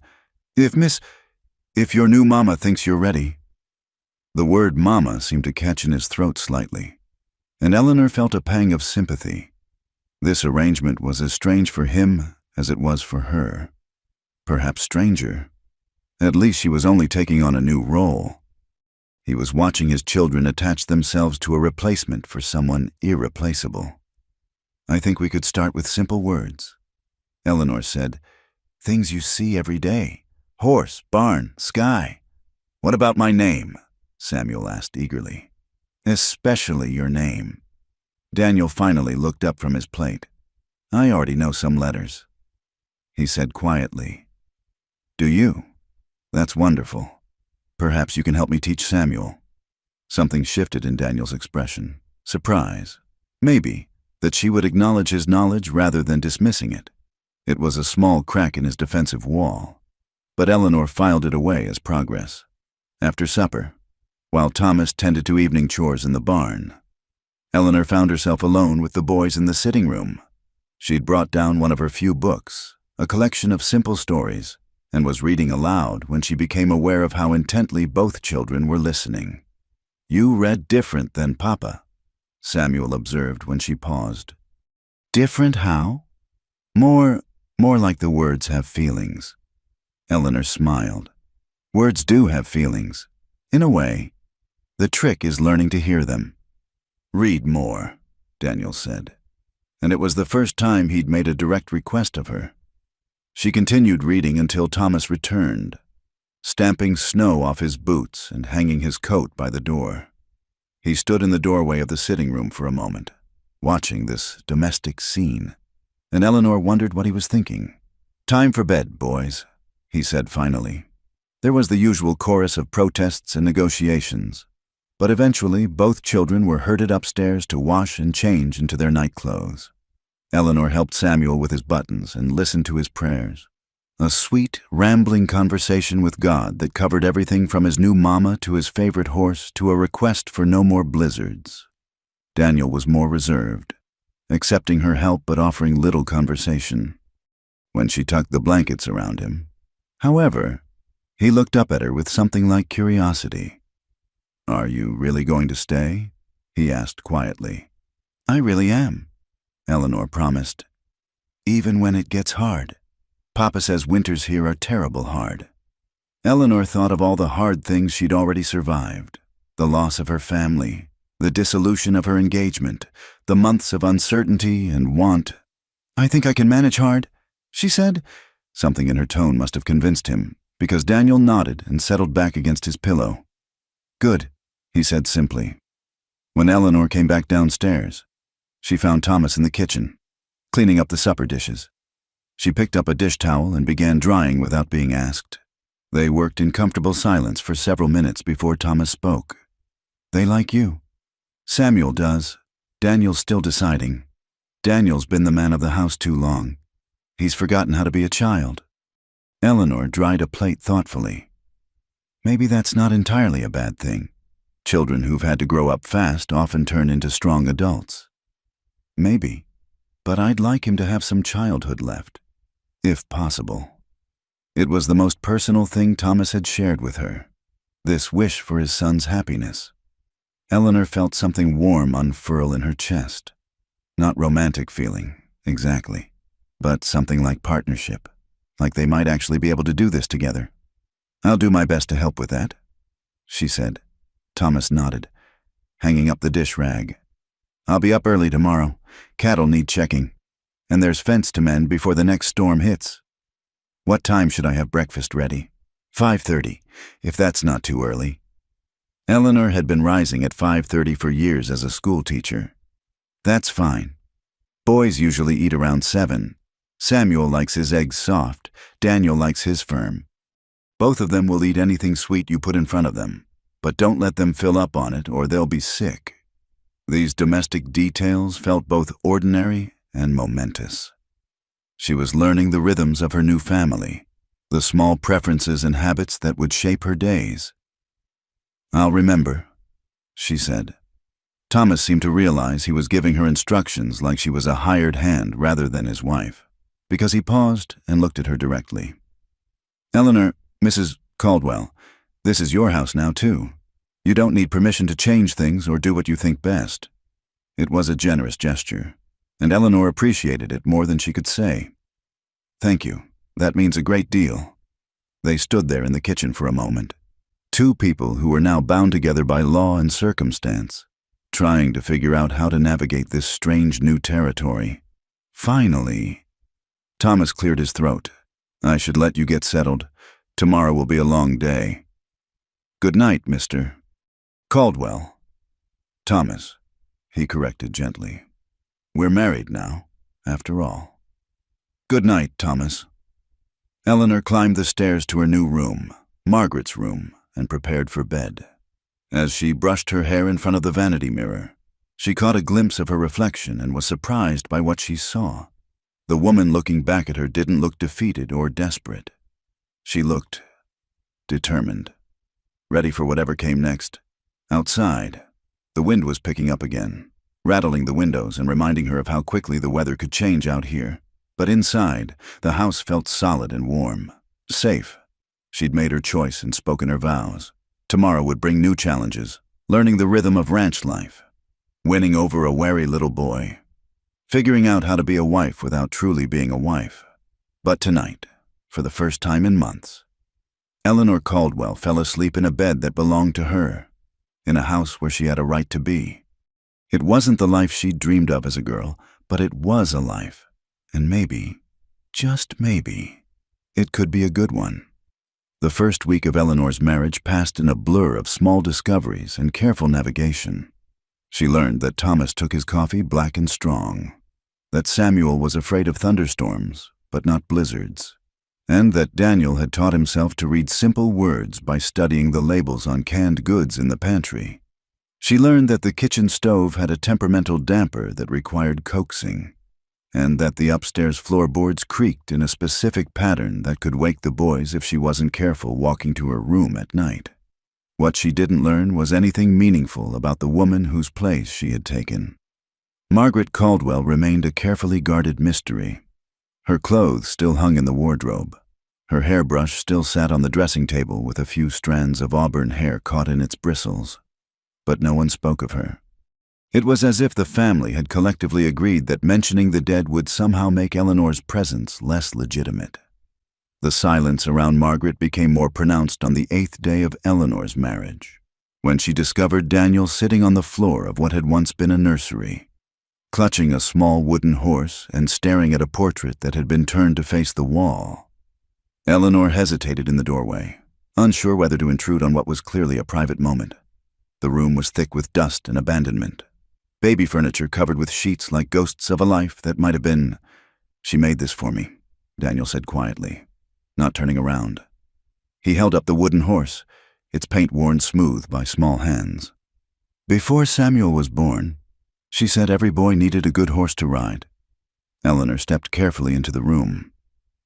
If your new mama thinks you're ready." The word mama seemed to catch in his throat slightly, and Eleanor felt a pang of sympathy. This arrangement was as strange for him as it was for her. Perhaps stranger. At least she was only taking on a new role. He was watching his children attach themselves to a replacement for someone irreplaceable. "I think we could start with simple words," Eleanor said. "Things you see every day. Horse, barn, sky." "What about my name?" Samuel asked eagerly. "Especially your name." Daniel finally looked up from his plate. "I already know some letters," he said quietly. "Do you? That's wonderful. Perhaps you can help me teach Samuel." Something shifted in Daniel's expression. Surprise. Maybe that she would acknowledge his knowledge rather than dismissing it. It was a small crack in his defensive wall, but Eleanor filed it away as progress. After supper, while Thomas tended to evening chores in the barn, Eleanor found herself alone with the boys in the sitting room. She'd brought down one of her few books, a collection of simple stories, and was reading aloud when she became aware of how intently both children were listening. "You read different than Papa," Samuel observed when she paused. "Different how?" More like the words have feelings." Eleanor smiled. "Words do have feelings, in a way. The trick is learning to hear them." "Read more," Daniel said, and it was the first time he'd made a direct request of her. She continued reading until Thomas returned, stamping snow off his boots and hanging his coat by the door. He stood in the doorway of the sitting room for a moment, watching this domestic scene, and Eleanor wondered what he was thinking. "Time for bed, boys," he said finally. There was the usual chorus of protests and negotiations, but eventually both children were herded upstairs to wash and change into their night clothes. Eleanor helped Samuel with his buttons and listened to his prayers. A sweet, rambling conversation with God that covered everything from his new mama to his favorite horse to a request for no more blizzards. Daniel was more reserved, accepting her help but offering little conversation. When she tucked the blankets around him, however, he looked up at her with something like curiosity. "Are you really going to stay?" he asked quietly. "I really am," Eleanor promised. "Even when it gets hard. Papa says winters here are terrible hard." Eleanor thought of all the hard things she'd already survived: the loss of her family, the dissolution of her engagement, the months of uncertainty and want. "I think I can manage hard," she said. Something in her tone must have convinced him, because Daniel nodded and settled back against his pillow. "Good," he said simply. When Eleanor came back downstairs, she found Thomas in the kitchen, cleaning up the supper dishes. She picked up a dish towel and began drying without being asked. They worked in comfortable silence for several minutes before Thomas spoke. "They like you." "Samuel does. Daniel's still deciding. Daniel's been the man of the house too long. He's forgotten how to be a child." Eleanor dried a plate thoughtfully. "Maybe that's not entirely a bad thing. Children who've had to grow up fast often turn into strong adults." "Maybe, but I'd like him to have some childhood left, if possible." It was the most personal thing Thomas had shared with her, this wish for his son's happiness. Eleanor felt something warm unfurl in her chest. Not romantic feeling, exactly, but something like partnership, like they might actually be able to do this together. "I'll do my best to help with that," she said. Thomas nodded, hanging up the dish rag. "I'll be up early tomorrow. Cattle need checking, and there's fence to mend before the next storm hits." "What time should I have breakfast ready?" 5:30, if that's not too early." Eleanor had been rising at 5:30 for years as a school teacher. "That's fine. Boys usually eat around 7. Samuel likes his eggs soft. Daniel likes his firm. Both of them will eat anything sweet you put in front of them, but don't let them fill up on it or they'll be sick." These domestic details felt both ordinary and momentous. She was learning the rhythms of her new family, the small preferences and habits that would shape her days. "I'll remember," she said. Thomas seemed to realize he was giving her instructions like she was a hired hand rather than his wife, because he paused and looked at her directly. "Eleanor, Mrs. Caldwell, this is your house now, too. You don't need permission to change things or do what you think best." It was a generous gesture, and Eleanor appreciated it more than she could say. "Thank you. That means a great deal." They stood there in the kitchen for a moment, two people who were now bound together by law and circumstance, trying to figure out how to navigate this strange new territory. Finally, Thomas cleared his throat. "I should let you get settled. Tomorrow will be a long day." "Good night, Mr. Caldwell." "Thomas," he corrected gently. "We're married now, after all." "Good night, Thomas." Eleanor climbed the stairs to her new room, Margaret's room, and prepared for bed. As she brushed her hair in front of the vanity mirror, she caught a glimpse of her reflection and was surprised by what she saw. The woman looking back at her didn't look defeated or desperate. She looked determined, ready for whatever came next. Outside, the wind was picking up again, rattling the windows and reminding her of how quickly the weather could change out here. But inside, the house felt solid and warm, safe. She'd made her choice and spoken her vows. Tomorrow would bring new challenges, learning the rhythm of ranch life, winning over a wary little boy, figuring out how to be a wife without truly being a wife. But tonight, for the first time in months, Eleanor Caldwell fell asleep in a bed that belonged to her, in a house where she had a right to be. It wasn't the life she'd dreamed of as a girl, but it was a life. And maybe, just maybe, it could be a good one. The first week of Eleanor's marriage passed in a blur of small discoveries and careful navigation. She learned that Thomas took his coffee black and strong, that Samuel was afraid of thunderstorms, but not blizzards, and that Daniel had taught himself to read simple words by studying the labels on canned goods in the pantry. She learned that the kitchen stove had a temperamental damper that required coaxing, and that the upstairs floorboards creaked in a specific pattern that could wake the boys if she wasn't careful walking to her room at night. What she didn't learn was anything meaningful about the woman whose place she had taken. Margaret Caldwell remained a carefully guarded mystery. Her clothes still hung in the wardrobe. Her hairbrush still sat on the dressing table with a few strands of auburn hair caught in its bristles. But no one spoke of her. It was as if the family had collectively agreed that mentioning the dead would somehow make Eleanor's presence less legitimate. The silence around Margaret became more pronounced on the 8th day of Eleanor's marriage, when she discovered Daniel sitting on the floor of what had once been a nursery, clutching a small wooden horse and staring at a portrait that had been turned to face the wall. Eleanor hesitated in the doorway, unsure whether to intrude on what was clearly a private moment. The room was thick with dust and abandonment. Baby furniture covered with sheets like ghosts of a life that might have been. "She made this for me," Daniel said quietly, not turning around. He held up the wooden horse, its paint worn smooth by small hands. "Before Samuel was born, she said every boy needed a good horse to ride." Eleanor stepped carefully into the room.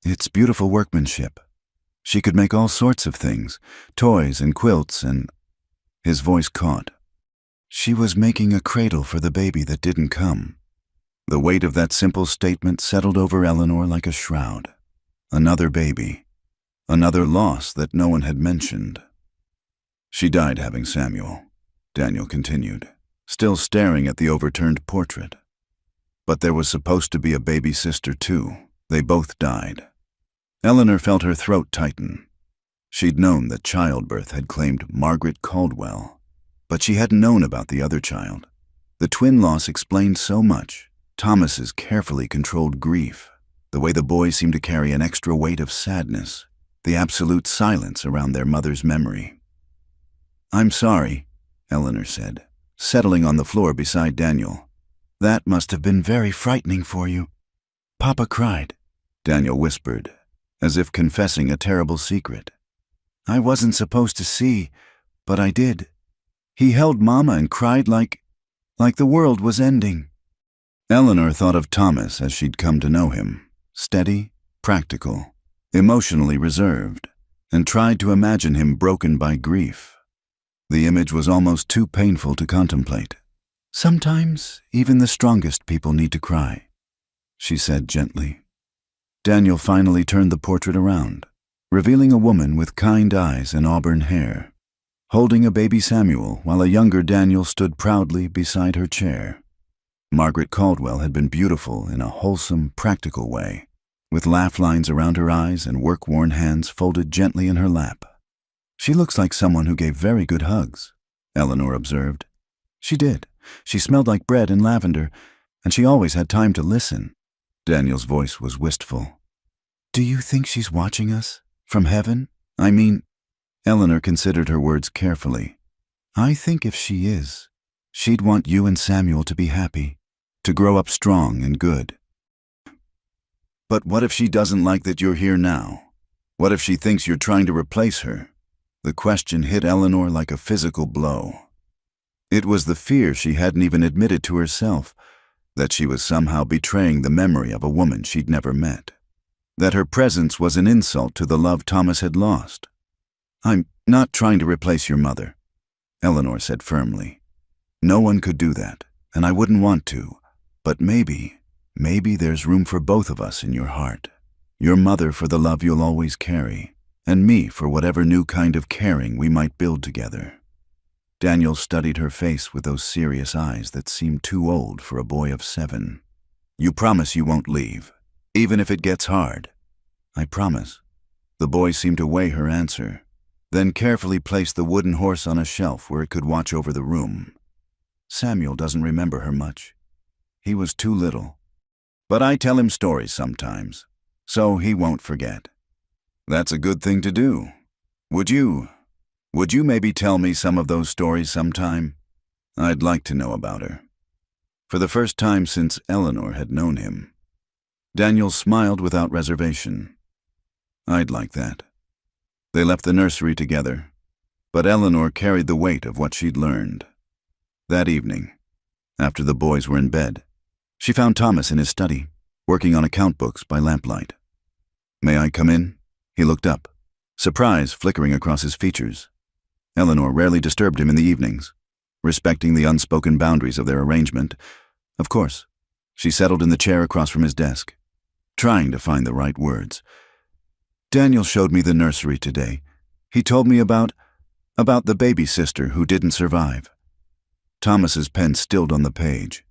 "It's beautiful workmanship. She could make all sorts of things, toys and quilts and—" His voice caught. "She was making a cradle for the baby that didn't come." The weight of that simple statement settled over Eleanor like a shroud. Another baby. Another loss that no one had mentioned. "She died having Samuel," Daniel continued, still staring at the overturned portrait. "But there was supposed to be a baby sister too. They both died." Eleanor felt her throat tighten. She'd known that childbirth had claimed Margaret Caldwell, but she hadn't known about the other child. The twin loss explained so much. Thomas's carefully controlled grief, the way the boys seemed to carry an extra weight of sadness, the absolute silence around their mother's memory. "I'm sorry," Eleanor said, settling on the floor beside Daniel. "That must have been very frightening for you." "Papa cried," Daniel whispered, as if confessing a terrible secret. "I wasn't supposed to see, but I did. He held Mama and cried like the world was ending." Eleanor thought of Thomas as she'd come to know him, steady, practical, emotionally reserved, and tried to imagine him broken by grief. The image was almost too painful to contemplate. "Sometimes even the strongest people need to cry," she said gently. Daniel finally turned the portrait around, revealing a woman with kind eyes and auburn hair, holding a baby Samuel while a younger Daniel stood proudly beside her chair. Margaret Caldwell had been beautiful in a wholesome, practical way, with laugh lines around her eyes and work-worn hands folded gently in her lap. "She looks like someone who gave very good hugs," Eleanor observed. She did. She smelled like bread and lavender, and she always had time to listen. Daniel's voice was wistful. "Do you think she's watching us? From heaven? I mean—" Eleanor considered her words carefully. "I think if she is, she'd want you and Samuel to be happy, to grow up strong and good." "But what if she doesn't like that you're here now? What if she thinks you're trying to replace her?" The question hit Eleanor like a physical blow. It was the fear she hadn't even admitted to herself, that she was somehow betraying the memory of a woman she'd never met, that her presence was an insult to the love Thomas had lost. "I'm not trying to replace your mother," Eleanor said firmly. "No one could do that, and I wouldn't want to, but maybe there's room for both of us in your heart. Your mother for the love you'll always carry, and me for whatever new kind of caring we might build together." Daniel studied her face with those serious eyes that seemed too old for a boy of 7. "You promise you won't leave, even if it gets hard?" "I promise." The boy seemed to weigh her answer, then carefully placed the wooden horse on a shelf where it could watch over the room. "Samuel doesn't remember her much. He was too little. But I tell him stories sometimes, so he won't forget." "That's a good thing to do. Would you maybe tell me some of those stories sometime? I'd like to know about her." For the first time since Eleanor had known him, Daniel smiled without reservation. "I'd like that." They left the nursery together, but Eleanor carried the weight of what she'd learned. That evening, after the boys were in bed, she found Thomas in his study, working on account books by lamplight. "May I come in?" He looked up, surprise flickering across his features. Eleanor rarely disturbed him in the evenings, respecting the unspoken boundaries of their arrangement. Of course, she settled in the chair across from his desk, trying to find the right words. "Daniel showed me the nursery today. He told me about the baby sister who didn't survive." Thomas's pen stilled on the page.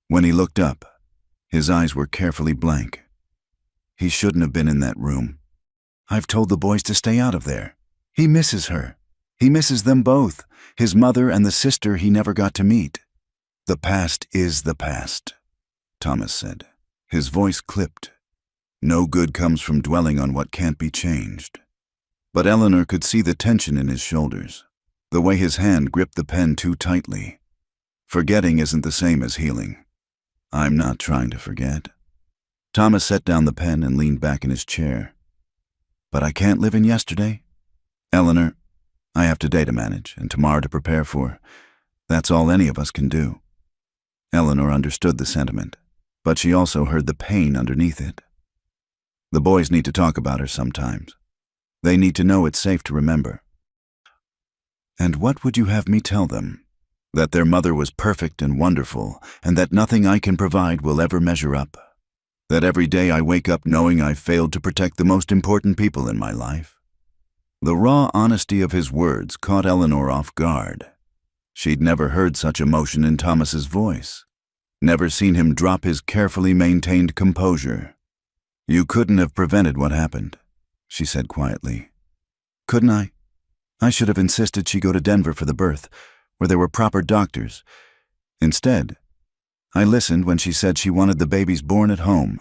When he looked up, his eyes were carefully blank. "He shouldn't have been in that room." I've told the boys to stay out of there. He misses her. He misses them both, his mother and the sister he never got to meet. The past is the past, Thomas said. His voice clipped. No good comes from dwelling on what can't be changed. But Eleanor could see the tension in his shoulders, the way his hand gripped the pen too tightly. Forgetting isn't the same as healing. I'm not trying to forget. Thomas set down the pen and leaned back in his chair. But I can't live in yesterday. Eleanor, I have today to manage and tomorrow to prepare for. That's all any of us can do. Eleanor understood the sentiment, but she also heard the pain underneath it. The boys need to talk about her sometimes. They need to know it's safe to remember. And what would you have me tell them? That their mother was perfect and wonderful, and that nothing I can provide will ever measure up. That every day I wake up knowing I've failed to protect the most important people in my life. The raw honesty of his words caught Eleanor off guard. She'd never heard such emotion in Thomas's voice, never seen him drop his carefully maintained composure. You couldn't have prevented what happened, she said quietly. Couldn't I? I should have insisted she go to Denver for the birth, where there were proper doctors. Instead, I listened when she said she wanted the babies born at home.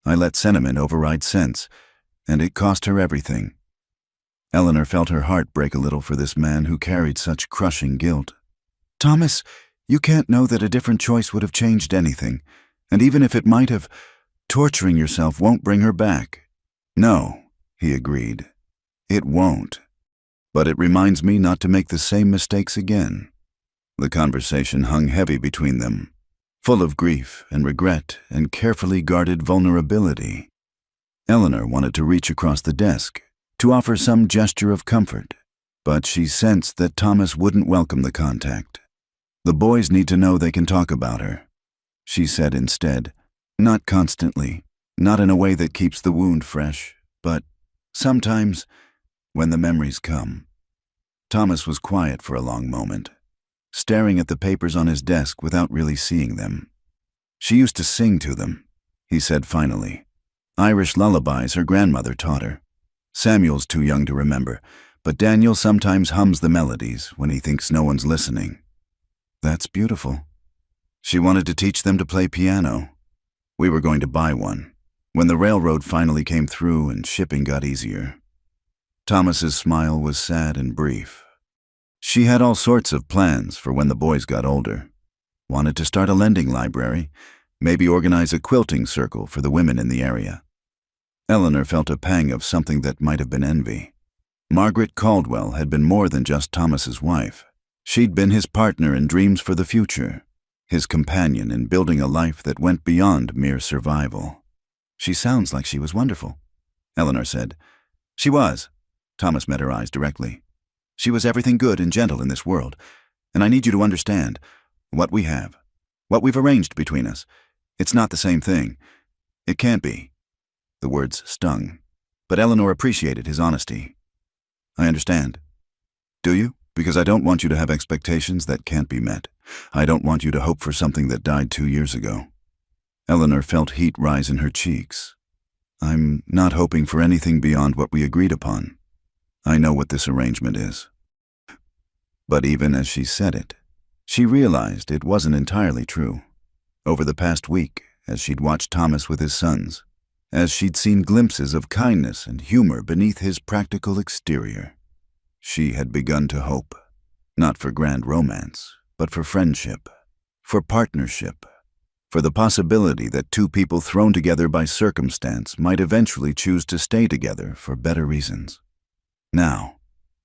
I let sentiment override sense, and it cost her everything. Eleanor felt her heart break a little for this man who carried such crushing guilt. Thomas, you can't know that a different choice would have changed anything, and even if it might have, torturing yourself won't bring her back. No, he agreed. It won't. But it reminds me not to make the same mistakes again. The conversation hung heavy between them, full of grief and regret and carefully guarded vulnerability. Eleanor wanted to reach across the desk, to offer some gesture of comfort, but she sensed that Thomas wouldn't welcome the contact. The boys need to know they can talk about her, she said instead. Not constantly, not in a way that keeps the wound fresh, but sometimes, when the memories come. Thomas was quiet for a long moment, staring at the papers on his desk without really seeing them. She used to sing to them, he said finally. Irish lullabies her grandmother taught her. Samuel's too young to remember, but Daniel sometimes hums the melodies when he thinks no one's listening. That's beautiful. She wanted to teach them to play piano. We were going to buy one, when the railroad finally came through and shipping got easier. Thomas's smile was sad and brief. She had all sorts of plans for when the boys got older. Wanted to start a lending library, maybe organize a quilting circle for the women in the area. Eleanor felt a pang of something that might have been envy. Margaret Caldwell had been more than just Thomas's wife. She'd been his partner in dreams for the future, his companion in building a life that went beyond mere survival. She sounds like she was wonderful, Eleanor said. She was. Thomas met her eyes directly. She was everything good and gentle in this world, and I need you to understand what we have, what we've arranged between us. It's not the same thing. It can't be. The words stung, but Eleanor appreciated his honesty. I understand. Do you? Because I don't want you to have expectations that can't be met. I don't want you to hope for something that died 2 years ago. Eleanor felt heat rise in her cheeks. I'm not hoping for anything beyond what we agreed upon. I know what this arrangement is. But even as she said it, she realized it wasn't entirely true. Over the past week, as she'd watched Thomas with his sons, as she'd seen glimpses of kindness and humor beneath his practical exterior, she had begun to hope, not for grand romance, but for friendship, for partnership, for the possibility that two people thrown together by circumstance might eventually choose to stay together for better reasons. Now,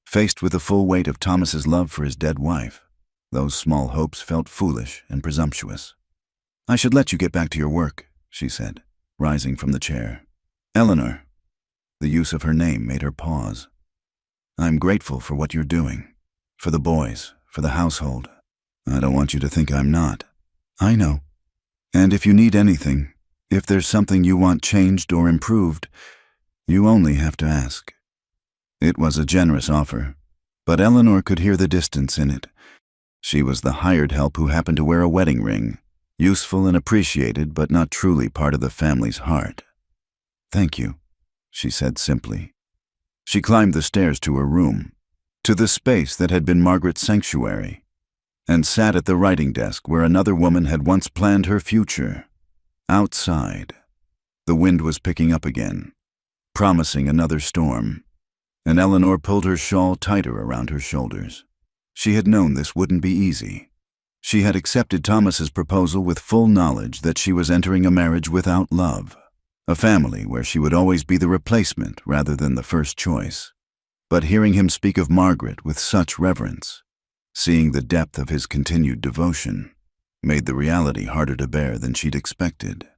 faced with the full weight of Thomas's love for his dead wife, those small hopes felt foolish and presumptuous. I should let you get back to your work, she said, rising from the chair. Eleanor. The use of her name made her pause. I'm grateful for what you're doing, for the boys, for the household. I don't want you to think I'm not. I know. And if you need anything, if there's something you want changed or improved, you only have to ask. It was a generous offer, but Eleanor could hear the distance in it. She was the hired help who happened to wear a wedding ring, useful and appreciated, but not truly part of the family's heart. Thank you, she said simply. She climbed the stairs to her room, to the space that had been Margaret's sanctuary, and sat at the writing desk where another woman had once planned her future. Outside, the wind was picking up again, promising another storm, and Eleanor pulled her shawl tighter around her shoulders. She had known this wouldn't be easy. She had accepted Thomas's proposal with full knowledge that she was entering a marriage without love, a family where she would always be the replacement rather than the first choice. But hearing him speak of Margaret with such reverence, seeing the depth of his continued devotion, made the reality harder to bear than she'd expected.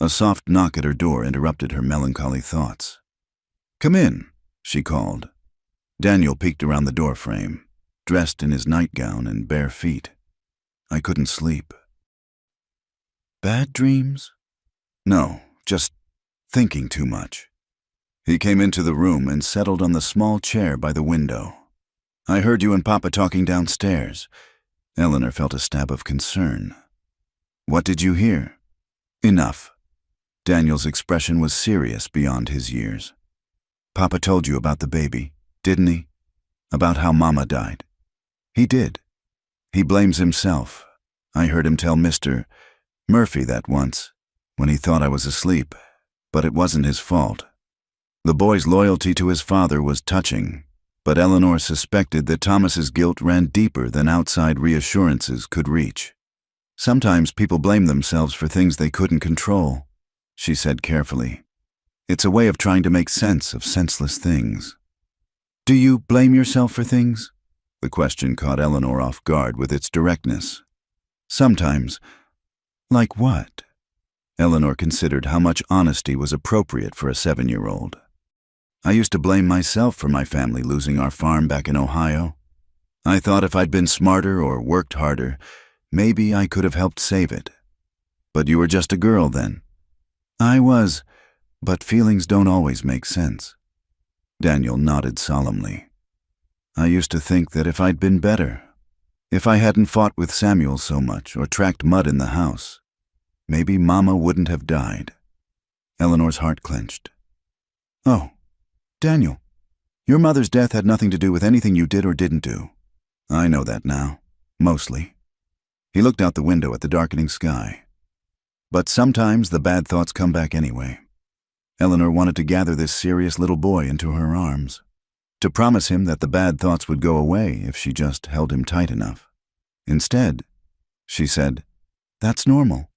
A soft knock at her door interrupted her melancholy thoughts. "Come in," she called. Daniel peeked around the doorframe, dressed in his nightgown and bare feet. "I couldn't sleep." "Bad dreams?" "No, just thinking too much." He came into the room and settled on the small chair by the window. "I heard you and Papa talking downstairs." Eleanor felt a stab of concern. "What did you hear?" "Enough." Daniel's expression was serious beyond his years. "Papa told you about the baby, didn't he? About how Mama died?" "He did. He blames himself. I heard him tell Mr. Murphy that once, when he thought I was asleep, but it wasn't his fault." The boy's loyalty to his father was touching, but Eleanor suspected that Thomas's guilt ran deeper than outside reassurances could reach. "Sometimes people blame themselves for things they couldn't control," she said carefully. "It's a way of trying to make sense of senseless things." "Do you blame yourself for things?" The question caught Eleanor off guard with its directness. "Sometimes." "Like what?" Eleanor considered how much honesty was appropriate for a 7-year-old. "I used to blame myself for my family losing our farm back in Ohio. I thought if I'd been smarter or worked harder, maybe I could have helped save it. But you were just a girl then." "I was, but feelings don't always make sense." Daniel nodded solemnly. "I used to think that if I'd been better, if I hadn't fought with Samuel so much or tracked mud in the house, maybe Mama wouldn't have died." Eleanor's heart clenched. "Oh, Daniel, your mother's death had nothing to do with anything you did or didn't do." "I know that now, mostly." He looked out the window at the darkening sky. "But sometimes the bad thoughts come back anyway." Eleanor wanted to gather this serious little boy into her arms, to promise him that the bad thoughts would go away if she just held him tight enough. Instead, she said, "That's normal.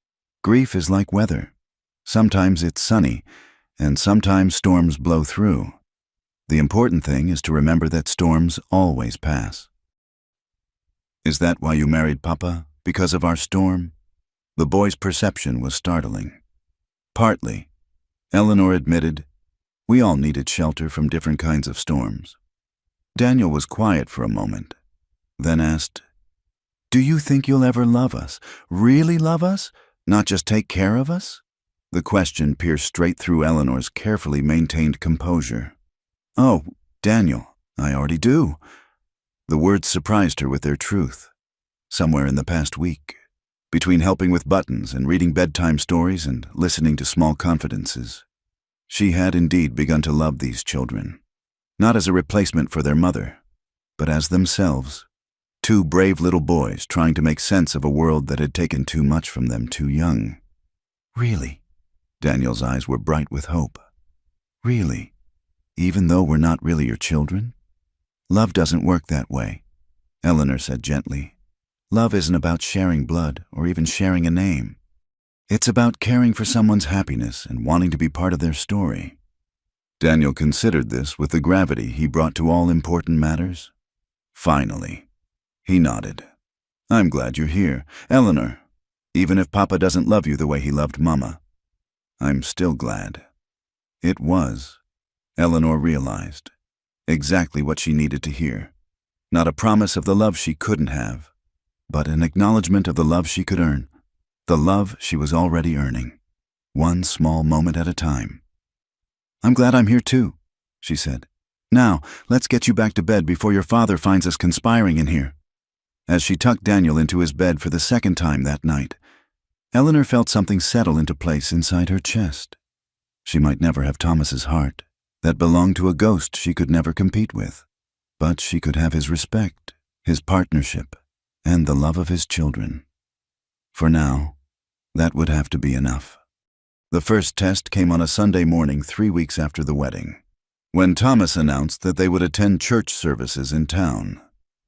Grief is like weather. Sometimes it's sunny, and sometimes storms blow through. The important thing is to remember that storms always pass." "Is that why you married Papa? Because of our storm?" The boy's perception was startling. "Partly," Eleanor admitted. "We all needed shelter from different kinds of storms." Daniel was quiet for a moment, then asked, "Do you think you'll ever love us? Really love us? Not just take care of us?" The question pierced straight through Eleanor's carefully maintained composure. "Oh, Daniel, I already do." The words surprised her with their truth. Somewhere in the past week, between helping with buttons and reading bedtime stories and listening to small confidences, she had indeed begun to love these children, not as a replacement for their mother, but as themselves, 2 brave little boys trying to make sense of a world that had taken too much from them too young. "Really?" Daniel's eyes were bright with hope. "Really? Even though we're not really your children?" "Love doesn't work that way," Eleanor said gently. "Love isn't about sharing blood or even sharing a name. It's about caring for someone's happiness and wanting to be part of their story." Daniel considered this with the gravity he brought to all important matters. Finally, he nodded. "I'm glad you're here, Eleanor. Even if Papa doesn't love you the way he loved Mama, I'm still glad." It was, Eleanor realized, exactly what she needed to hear. Not a promise of the love she couldn't have, but an acknowledgement of the love she could earn, the love she was already earning, one small moment at a time. "I'm glad I'm here too," she said. "Now, let's get you back to bed before your father finds us conspiring in here." As she tucked Daniel into his bed for the second time that night, Eleanor felt something settle into place inside her chest. She might never have Thomas's heart, that belonged to a ghost she could never compete with. But she could have his respect, his partnership, and the love of his children. For now, that would have to be enough. The first test came on a Sunday morning 3 weeks after the wedding, when Thomas announced that they would attend church services in town.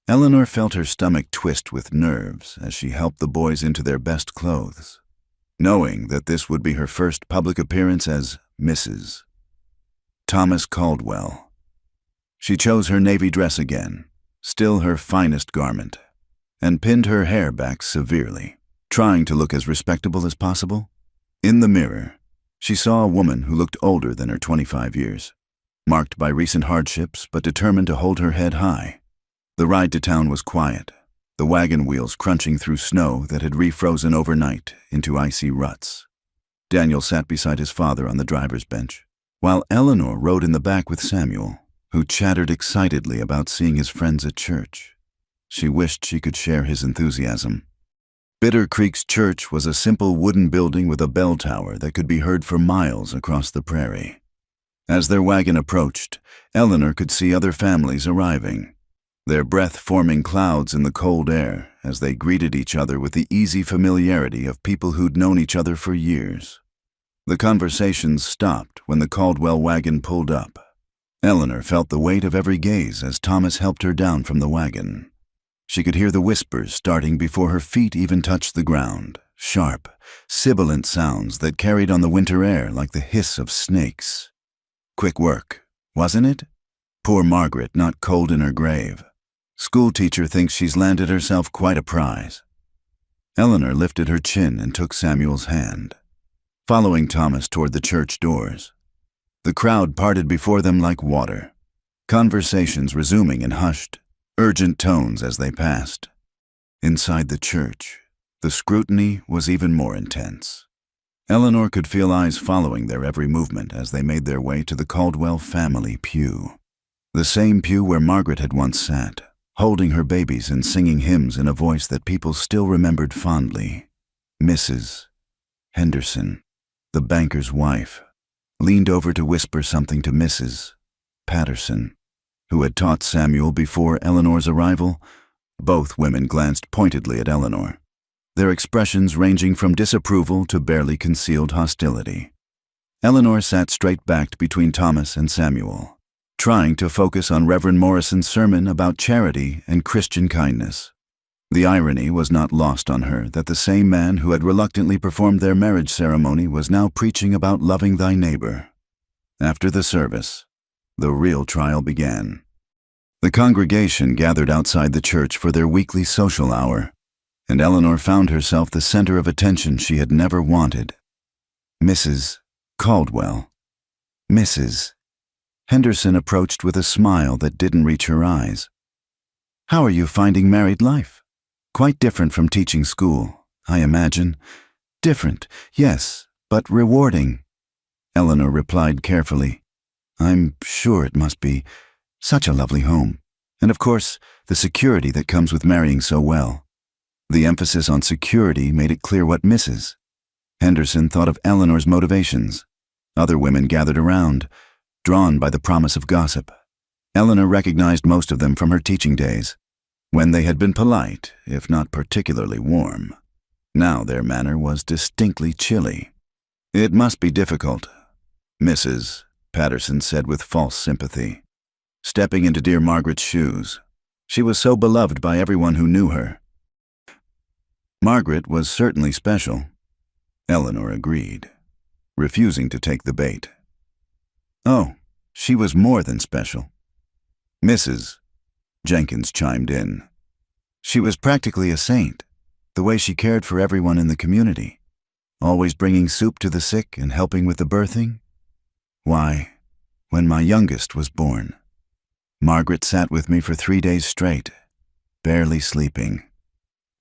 Eleanor felt her stomach twist with nerves as she helped the boys into their best clothes, knowing that this would be her first public appearance as Mrs. Thomas Caldwell. She chose her navy dress again, still her finest garment, and pinned her hair back severely, trying to look as respectable as possible. In the mirror, she saw a woman who looked older than her 25 years, marked by recent hardships but determined to hold her head high. The ride to town was quiet, the wagon wheels crunching through snow that had refrozen overnight into icy ruts. Daniel sat beside his father on the driver's bench, while Eleanor rode in the back with Samuel, who chattered excitedly about seeing his friends at church. She wished she could share his enthusiasm. Bitter Creek's church was a simple wooden building with a bell tower that could be heard for miles across the prairie. As their wagon approached, Eleanor could see other families arriving, their breath forming clouds in the cold air as they greeted each other with the easy familiarity of people who'd known each other for years. The conversations stopped when the Caldwell wagon pulled up. Eleanor felt the weight of every gaze as Thomas helped her down from the wagon. She could hear the whispers starting before her feet even touched the ground, sharp, sibilant sounds that carried on the winter air like the hiss of snakes. Quick work, wasn't it? Poor Margaret, not cold in her grave. Schoolteacher thinks she's landed herself quite a prize. Eleanor lifted her chin and took Samuel's hand, following Thomas toward the church doors. The crowd parted before them like water, conversations resuming in hushed, urgent tones as they passed. Inside the church, the scrutiny was even more intense. Eleanor could feel eyes following their every movement as they made their way to the Caldwell family pew, the same pew where Margaret had once sat, holding her babies and singing hymns in a voice that people still remembered fondly. Mrs. Henderson, the banker's wife, leaned over to whisper something to Mrs. Patterson, who had taught Samuel before Eleanor's arrival. Both women glanced pointedly at Eleanor, their expressions ranging from disapproval to barely concealed hostility. Eleanor sat straight-backed between Thomas and Samuel, trying to focus on Reverend Morrison's sermon about charity and Christian kindness. The irony was not lost on her that the same man who had reluctantly performed their marriage ceremony was now preaching about loving thy neighbor. After the service, the real trial began. The congregation gathered outside the church for their weekly social hour, and Eleanor found herself the center of attention she had never wanted. Mrs. Caldwell. Mrs. Henderson approached with a smile that didn't reach her eyes. How are you finding married life? Quite different from teaching school, I imagine. Different, yes, but rewarding. Eleanor replied carefully. I'm sure it must be. Such a lovely home. And of course, the security that comes with marrying so well. The emphasis on security made it clear what Mrs. Henderson thought of Eleanor's motivations. Other women gathered around, drawn by the promise of gossip. Eleanor recognized most of them from her teaching days, when they had been polite, if not particularly warm. Now their manner was distinctly chilly. It must be difficult, Mrs. Patterson said with false sympathy, stepping into dear Margaret's shoes. She was so beloved by everyone who knew her. Margaret was certainly special, Eleanor agreed, refusing to take the bait. Oh, she was more than special. Mrs. Jenkins chimed in. She was practically a saint, the way she cared for everyone in the community, always bringing soup to the sick and helping with the birthing. Why, when my youngest was born, Margaret sat with me for 3 days straight, barely sleeping.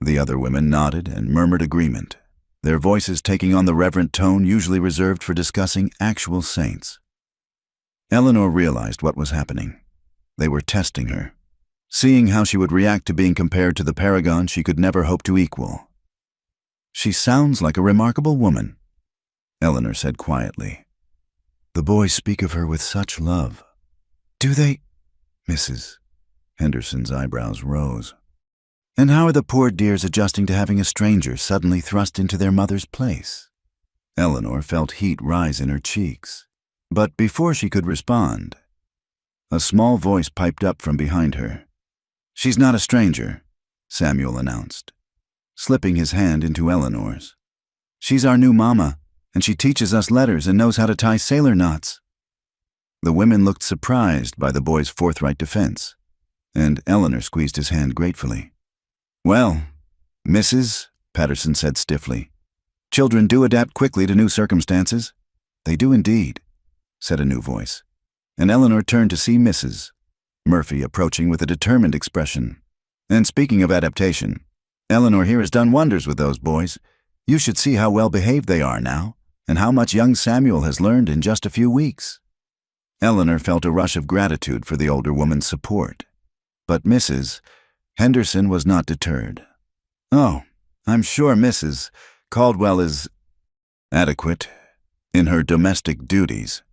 The other women nodded and murmured agreement, their voices taking on the reverent tone usually reserved for discussing actual saints. Eleanor realized what was happening. They were testing her, seeing how she would react to being compared to the paragon she could never hope to equal. She sounds like a remarkable woman, Eleanor said quietly. The boys speak of her with such love. Do they? Mrs. Henderson's eyebrows rose. And how are the poor dears adjusting to having a stranger suddenly thrust into their mother's place? Eleanor felt heat rise in her cheeks. But before she could respond, a small voice piped up from behind her. She's not a stranger, Samuel announced, slipping his hand into Eleanor's. She's our new mama, and she teaches us letters and knows how to tie sailor knots. The women looked surprised by the boy's forthright defense, and Eleanor squeezed his hand gratefully. Well, Mrs., Patterson said stiffly, children do adapt quickly to new circumstances. They do indeed, said a new voice, and Eleanor turned to see Mrs. Murphy approaching with a determined expression. And speaking of adaptation, Eleanor here has done wonders with those boys. You should see how well behaved they are now, and how much young Samuel has learned in just a few weeks. Eleanor felt a rush of gratitude for the older woman's support. But Mrs. Henderson was not deterred. Oh, I'm sure Mrs. Caldwell is adequate in her domestic duties.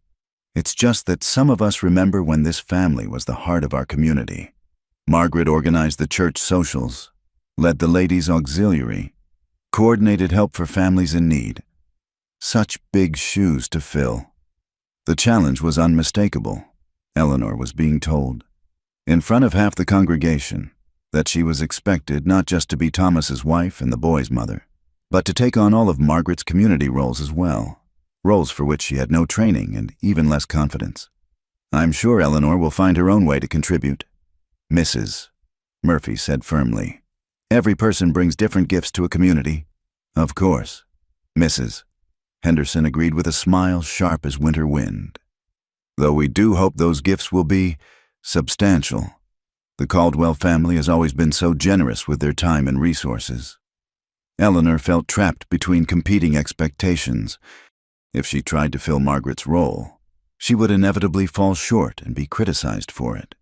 It's just that some of us remember when this family was the heart of our community. Margaret organized the church socials, led the ladies' auxiliary, coordinated help for families in need. Such big shoes to fill. The challenge was unmistakable, Eleanor was being told, in front of half the congregation, that she was expected not just to be Thomas's wife and the boy's mother, but to take on all of Margaret's community roles as well, roles for which she had no training and even less confidence. I'm sure Eleanor will find her own way to contribute, Mrs. Murphy said firmly. Every person brings different gifts to a community. Of course, Mrs. Henderson agreed with a smile sharp as winter wind. Though we do hope those gifts will be substantial. The Caldwell family has always been so generous with their time and resources. Eleanor felt trapped between competing expectations. If she tried to fill Margaret's role, she would inevitably fall short and be criticized for it.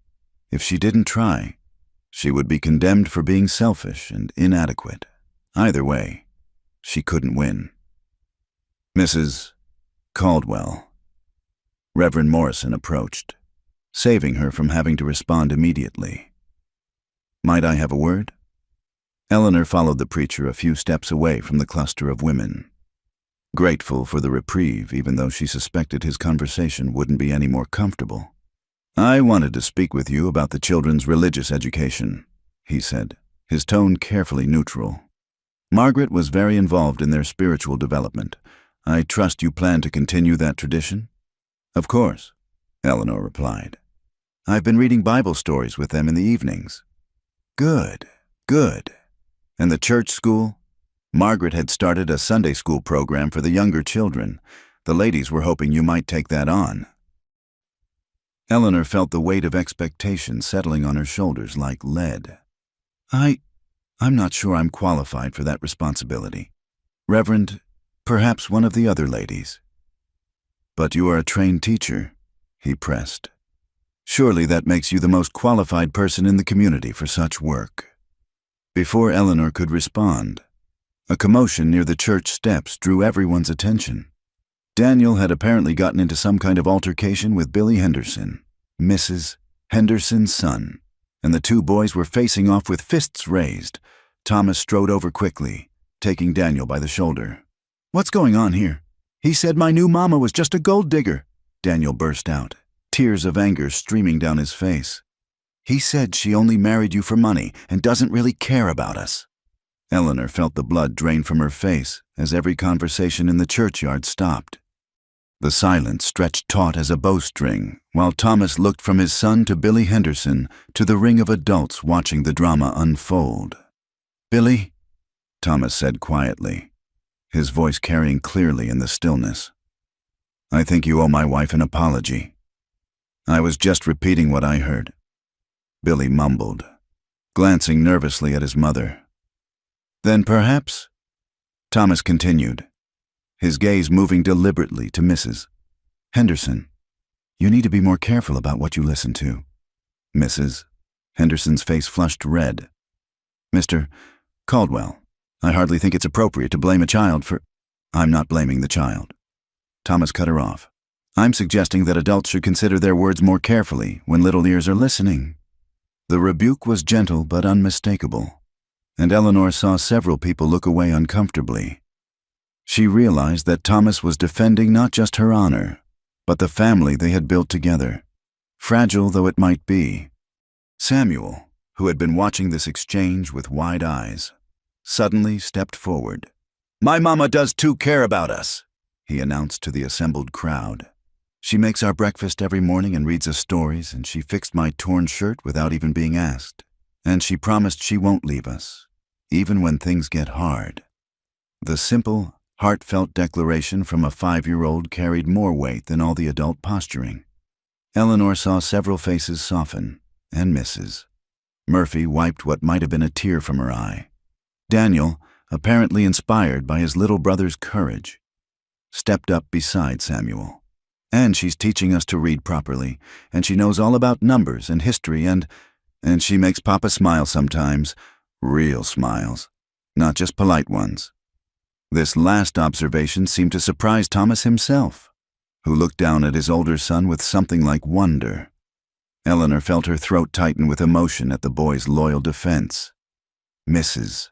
If she didn't try, she would be condemned for being selfish and inadequate. Either way, she couldn't win. Mrs. Caldwell. Reverend Morrison approached, saving her from having to respond immediately. Might I have a word? Eleanor followed the preacher a few steps away from the cluster of women, grateful for the reprieve even though she suspected his conversation wouldn't be any more comfortable. I wanted to speak with you about the children's religious education, he said, his tone carefully neutral. Margaret was very involved in their spiritual development. I trust you plan to continue that tradition? Of course, Eleanor replied. I've been reading Bible stories with them in the evenings. Good, good. And the church school? Margaret had started a Sunday school program for the younger children. The ladies were hoping you might take that on. Eleanor felt the weight of expectation settling on her shoulders like lead. I'm not sure I'm qualified for that responsibility. Reverend, perhaps one of the other ladies. But you are a trained teacher, he pressed. Surely that makes you the most qualified person in the community for such work. Before Eleanor could respond, a commotion near the church steps drew everyone's attention. Daniel had apparently gotten into some kind of altercation with Billy Henderson, Mrs. Henderson's son, and the two boys were facing off with fists raised. Thomas strode over quickly, taking Daniel by the shoulder. What's going on here? He said my new mama was just a gold digger, Daniel burst out, tears of anger streaming down his face. He said she only married you for money and doesn't really care about us. Eleanor felt the blood drain from her face as every conversation in the churchyard stopped. The silence stretched taut as a bowstring, while Thomas looked from his son to Billy Henderson to the ring of adults watching the drama unfold. Billy, Thomas said quietly, his voice carrying clearly in the stillness. I think you owe my wife an apology. I was just repeating what I heard. Billy mumbled, glancing nervously at his mother. Then perhaps, Thomas continued, his gaze moving deliberately to Mrs. Henderson. You need to be more careful about what you listen to. Mrs. Henderson's face flushed red. Mr. Caldwell, I hardly think it's appropriate to blame a child for... I'm not blaming the child. Thomas cut her off. I'm suggesting that adults should consider their words more carefully when little ears are listening." The rebuke was gentle but unmistakable, and Eleanor saw several people look away uncomfortably. She realized that Thomas was defending not just her honor, but the family they had built together, fragile though it might be. Samuel, who had been watching this exchange with wide eyes, suddenly stepped forward. "My mama does too care about us," he announced to the assembled crowd. "She makes our breakfast every morning and reads us stories, and she fixed my torn shirt without even being asked. And she promised she won't leave us, even when things get hard." The simple, heartfelt declaration from a 5-year-old carried more weight than all the adult posturing. Eleanor saw several faces soften, and Mrs. Murphy wiped what might have been a tear from her eye. Daniel, apparently inspired by his little brother's courage, stepped up beside Samuel. "And she's teaching us to read properly, and she knows all about numbers and history, and she makes Papa smile sometimes, real smiles, not just polite ones." This last observation seemed to surprise Thomas himself, who looked down at his older son with something like wonder. Eleanor felt her throat tighten with emotion at the boy's loyal defense. Mrs.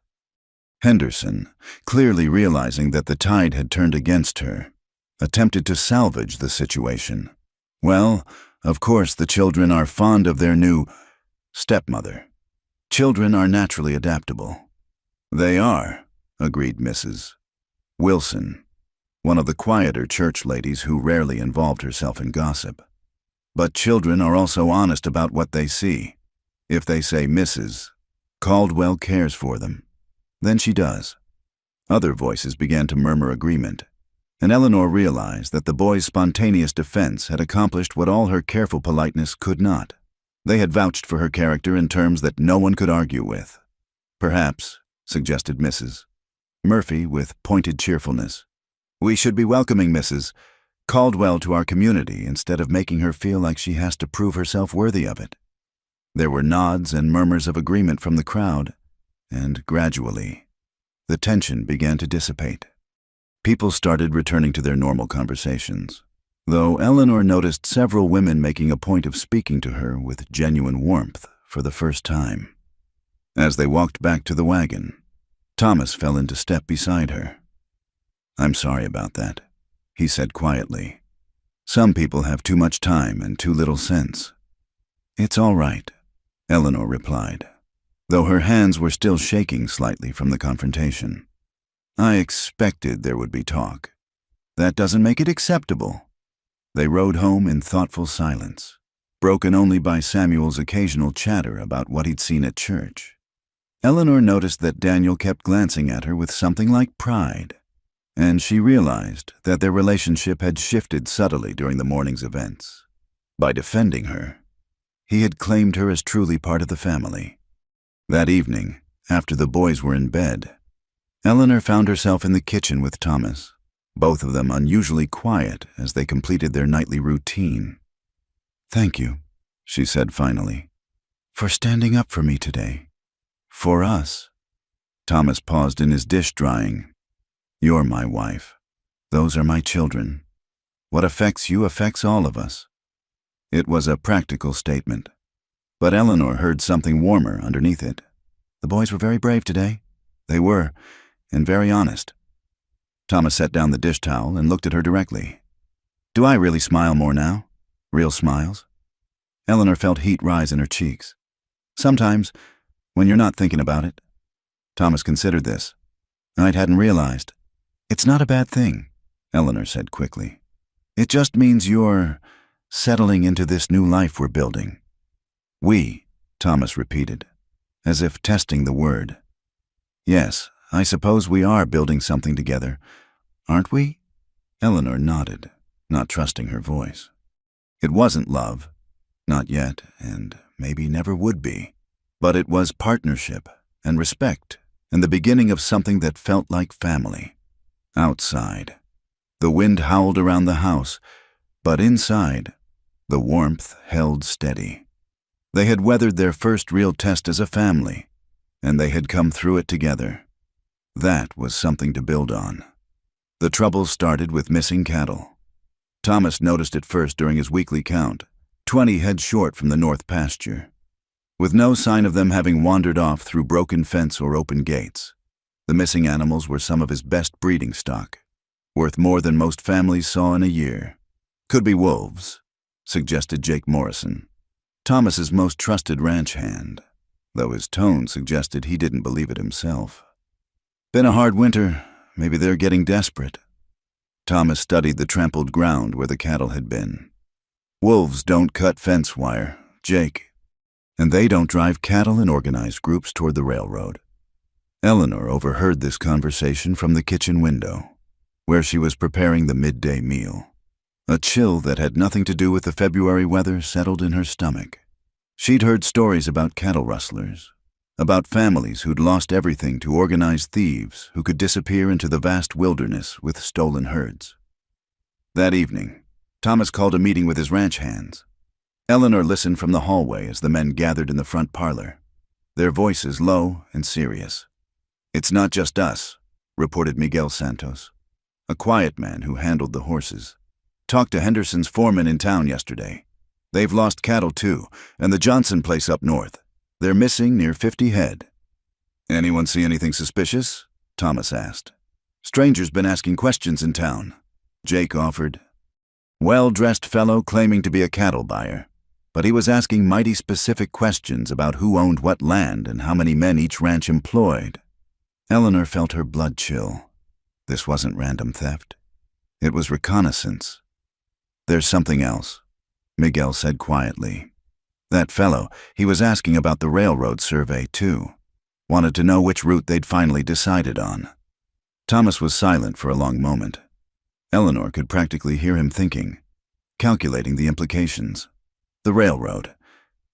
Henderson, clearly realizing that the tide had turned against her, attempted to salvage the situation. "Well, of course the children are fond of their new stepmother. Children are naturally adaptable." "They are," agreed Mrs. Wilson, one of the quieter church ladies who rarely involved herself in gossip. "But children are also honest about what they see. If they say Mrs. Caldwell cares for them, then she does." Other voices began to murmur agreement, and Eleanor realized that the boy's spontaneous defense had accomplished what all her careful politeness could not. They had vouched for her character in terms that no one could argue with. "Perhaps," suggested Mrs. Murphy with pointed cheerfulness, "we should be welcoming Mrs. Caldwell to our community instead of making her feel like she has to prove herself worthy of it." There were nods and murmurs of agreement from the crowd, and gradually, the tension began to dissipate. People started returning to their normal conversations, though Eleanor noticed several women making a point of speaking to her with genuine warmth for the first time. As they walked back to the wagon, Thomas fell into step beside her. "I'm sorry about that," he said quietly. "Some people have too much time and too little sense." "It's all right," Eleanor replied, though her hands were still shaking slightly from the confrontation. "I expected there would be talk. That doesn't make it acceptable." They rode home in thoughtful silence, broken only by Samuel's occasional chatter about what he'd seen at church. Eleanor noticed that Daniel kept glancing at her with something like pride, and she realized that their relationship had shifted subtly during the morning's events. By defending her, he had claimed her as truly part of the family. That evening, after the boys were in bed, Eleanor found herself in the kitchen with Thomas, both of them unusually quiet as they completed their nightly routine. "Thank you," she said finally, "for standing up for me today. For us." Thomas paused in his dish drying. "You're my wife. Those are my children. What affects you affects all of us." It was a practical statement, but Eleanor heard something warmer underneath it. "The boys were very brave today." "They were, and very honest." Thomas set down the dish towel and looked at her directly. "Do I really smile more now? Real smiles?" Eleanor felt heat rise in her cheeks. "Sometimes, when you're not thinking about it." Thomas considered this. "I hadn't realized." "It's not a bad thing," Eleanor said quickly. "It just means you're settling into this new life we're building." "We," Thomas repeated, as if testing the word. "Yes, I suppose we are building something together, aren't we?" Eleanor nodded, not trusting her voice. It wasn't love, not yet, and maybe never would be. But it was partnership and respect and the beginning of something that felt like family. Outside, the wind howled around the house, but inside, the warmth held steady. They had weathered their first real test as a family, and they had come through it together. That was something to build on. The trouble started with missing cattle. Thomas noticed it first during his weekly count, 20 head short from the north pasture. With no sign of them having wandered off through broken fence or open gates, the missing animals were some of his best breeding stock, worth more than most families saw in a year. Could be wolves, suggested Jake Morrison, Thomas's most trusted ranch hand, though his tone suggested he didn't believe it himself. Been a hard winter, maybe they're getting desperate. Thomas studied the trampled ground where the cattle had been. Wolves don't cut fence wire, Jake, and they don't drive cattle in organized groups toward the railroad. Eleanor overheard this conversation from the kitchen window, where she was preparing the midday meal. A chill that had nothing to do with the February weather settled in her stomach. She'd heard stories about cattle rustlers, about families who'd lost everything to organized thieves who could disappear into the vast wilderness with stolen herds. That evening, Thomas called a meeting with his ranch hands. Eleanor listened from the hallway as the men gathered in the front parlor, their voices low and serious. "It's not just us," reported Miguel Santos, a quiet man who handled the horses. "Talked to Henderson's foreman in town yesterday. They've lost cattle too, and the Johnson place up north. They're missing near 50 head. "Anyone see anything suspicious?" Thomas asked. "Stranger's been asking questions in town," Jake offered. Well-dressed fellow claiming to be a cattle buyer, but he was asking mighty specific questions about who owned what land and how many men each ranch employed. Eleanor felt her blood chill. This wasn't random theft. It was reconnaissance. "There's something else," Miguel said quietly. "That fellow, he was asking about the railroad survey too. Wanted to know which route they'd finally decided on." Thomas was silent for a long moment. Eleanor could practically hear him thinking, calculating the implications. "The railroad,"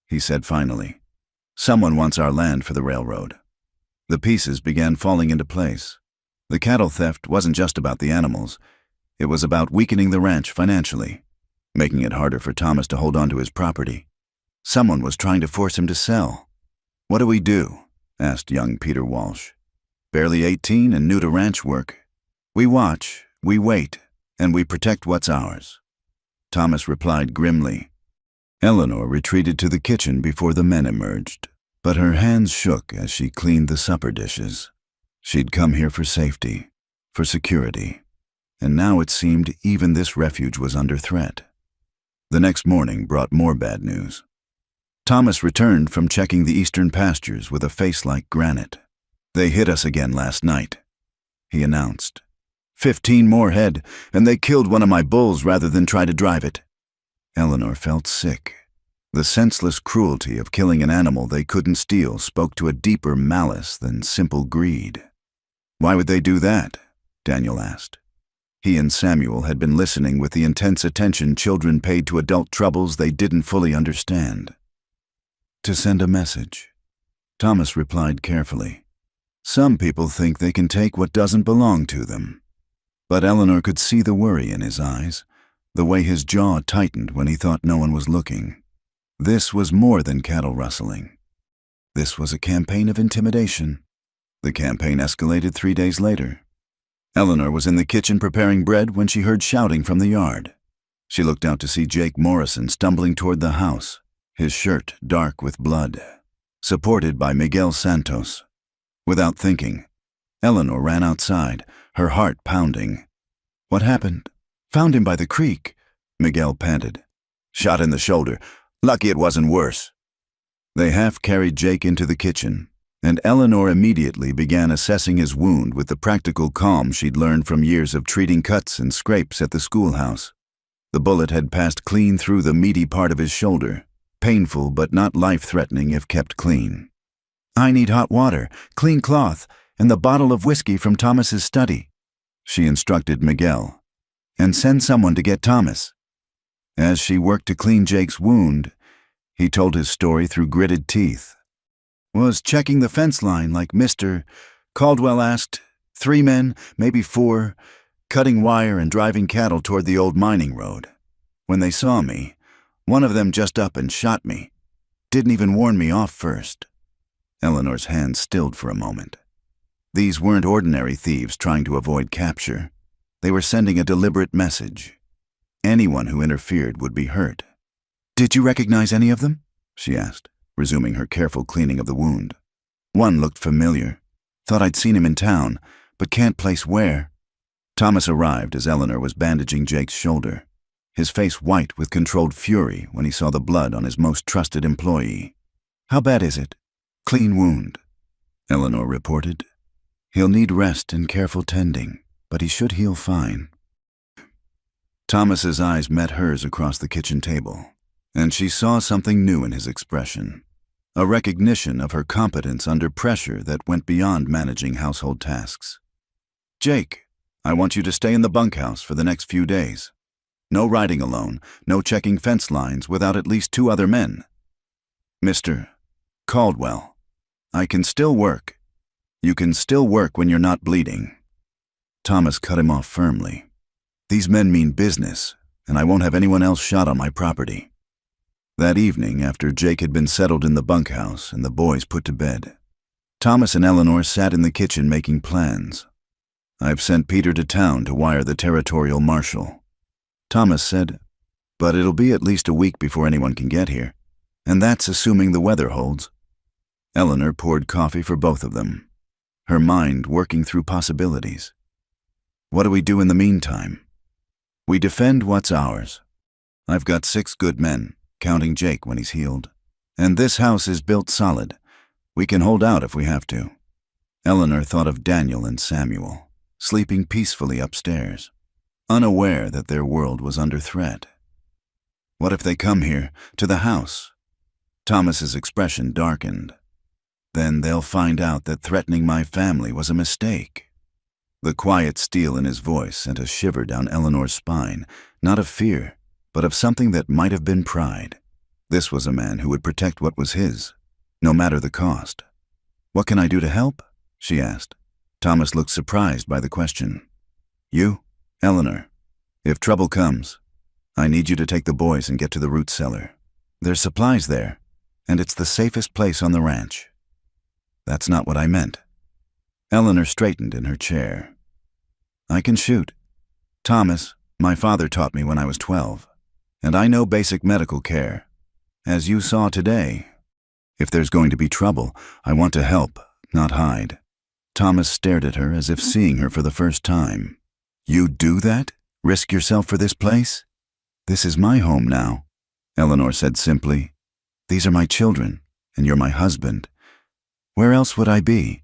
he said finally. "Someone wants our land for the railroad." The pieces began falling into place. The cattle theft wasn't just about the animals. It was about weakening the ranch financially, making it harder for Thomas to hold on to his property. Someone was trying to force him to sell. "What do we do?" asked young Peter Walsh. "Barely 18 and new to ranch work. We watch, we wait, and we protect what's ours," Thomas replied grimly. Eleanor retreated to the kitchen before the men emerged, but her hands shook as she cleaned the supper dishes. She'd come here for safety, for security, and now it seemed even this refuge was under threat. The next morning brought more bad news. Thomas returned from checking the eastern pastures with a face like granite. "They hit us again last night," he announced. 15 more head, and they killed one of my bulls rather than try to drive it." Eleanor felt sick. The senseless cruelty of killing an animal they couldn't steal spoke to a deeper malice than simple greed. "Why would they do that?" Daniel asked. He and Samuel had been listening with the intense attention children paid to adult troubles they didn't fully understand. "To send a message," Thomas replied carefully. "Some people think they can take what doesn't belong to them." But Eleanor could see the worry in his eyes, the way his jaw tightened when he thought no one was looking. This was more than cattle rustling. This was a campaign of intimidation. The campaign escalated 3 days later. Eleanor was in the kitchen preparing bread when she heard shouting from the yard. She looked out to see Jake Morrison stumbling toward the house, his shirt dark with blood, supported by Miguel Santos. Without thinking, Eleanor ran outside, her heart pounding. "What happened?" "Found him by the creek," Miguel panted. "Shot in the shoulder. Lucky it wasn't worse." They half-carried Jake into the kitchen, and Eleanor immediately began assessing his wound with the practical calm she'd learned from years of treating cuts and scrapes at the schoolhouse. The bullet had passed clean through the meaty part of his shoulder, painful but not life-threatening if kept clean. "I need hot water, clean cloth, and the bottle of whiskey from Thomas's study," she instructed Miguel. "And send someone to get Thomas." As she worked to clean Jake's wound, he told his story through gritted teeth. "Was checking the fence line like Mr. Caldwell asked. 3 men, maybe 4, cutting wire and driving cattle toward the old mining road. When they saw me, one of them just up and shot me. Didn't even warn me off first." Eleanor's hands stilled for a moment. These weren't ordinary thieves trying to avoid capture. They were sending a deliberate message. Anyone who interfered would be hurt. "Did you recognize any of them?" she asked, resuming her careful cleaning of the wound. "One looked familiar. Thought I'd seen him in town, but can't place where." Thomas arrived as Eleanor was bandaging Jake's shoulder, his face white with controlled fury when he saw the blood on his most trusted employee. "How bad is it?" "Clean wound," Eleanor reported. "He'll need rest and careful tending, but he should heal fine." Thomas's eyes met hers across the kitchen table, and she saw something new in his expression, a recognition of her competence under pressure that went beyond managing household tasks. "Jake, I want you to stay in the bunkhouse for the next few days. No riding alone, no checking fence lines without at least 2 other men. Mr. Caldwell, I can still work. You can still work when you're not bleeding." Thomas cut him off firmly. "These men mean business, and I won't have anyone else shot on my property." That evening, after Jake had been settled in the bunkhouse and the boys put to bed, Thomas and Eleanor sat in the kitchen making plans. "I've sent Peter to town to wire the territorial marshal," Thomas said, "but it'll be at least a week before anyone can get here, and that's assuming the weather holds." Eleanor poured coffee for both of them, her mind working through possibilities. "What do we do in the meantime?" "We defend what's ours. I've got 6 good men, counting Jake when he's healed. And this house is built solid. We can hold out if we have to." Eleanor thought of Daniel and Samuel, sleeping peacefully upstairs, unaware that their world was under threat. "What if they come here, to the house?" Thomas's expression darkened. "Then they'll find out that threatening my family was a mistake." The quiet steel in his voice sent a shiver down Eleanor's spine, not of fear, but of something that might have been pride. This was a man who would protect what was his, no matter the cost. "What can I do to help?" she asked. Thomas looked surprised by the question. "You, Eleanor, if trouble comes, I need you to take the boys and get to the root cellar. There's supplies there, and it's the safest place on the ranch." "That's not what I meant." Eleanor straightened in her chair. "I can shoot. Thomas, my father taught me when I was 12, and I know basic medical care, as you saw today. If there's going to be trouble, I want to help, not hide." Thomas stared at her as if seeing her for the first time. "You'd do that? Risk yourself for this place?" "This is my home now," Eleanor said simply. "These are my children, and you're my husband. Where else would I be?"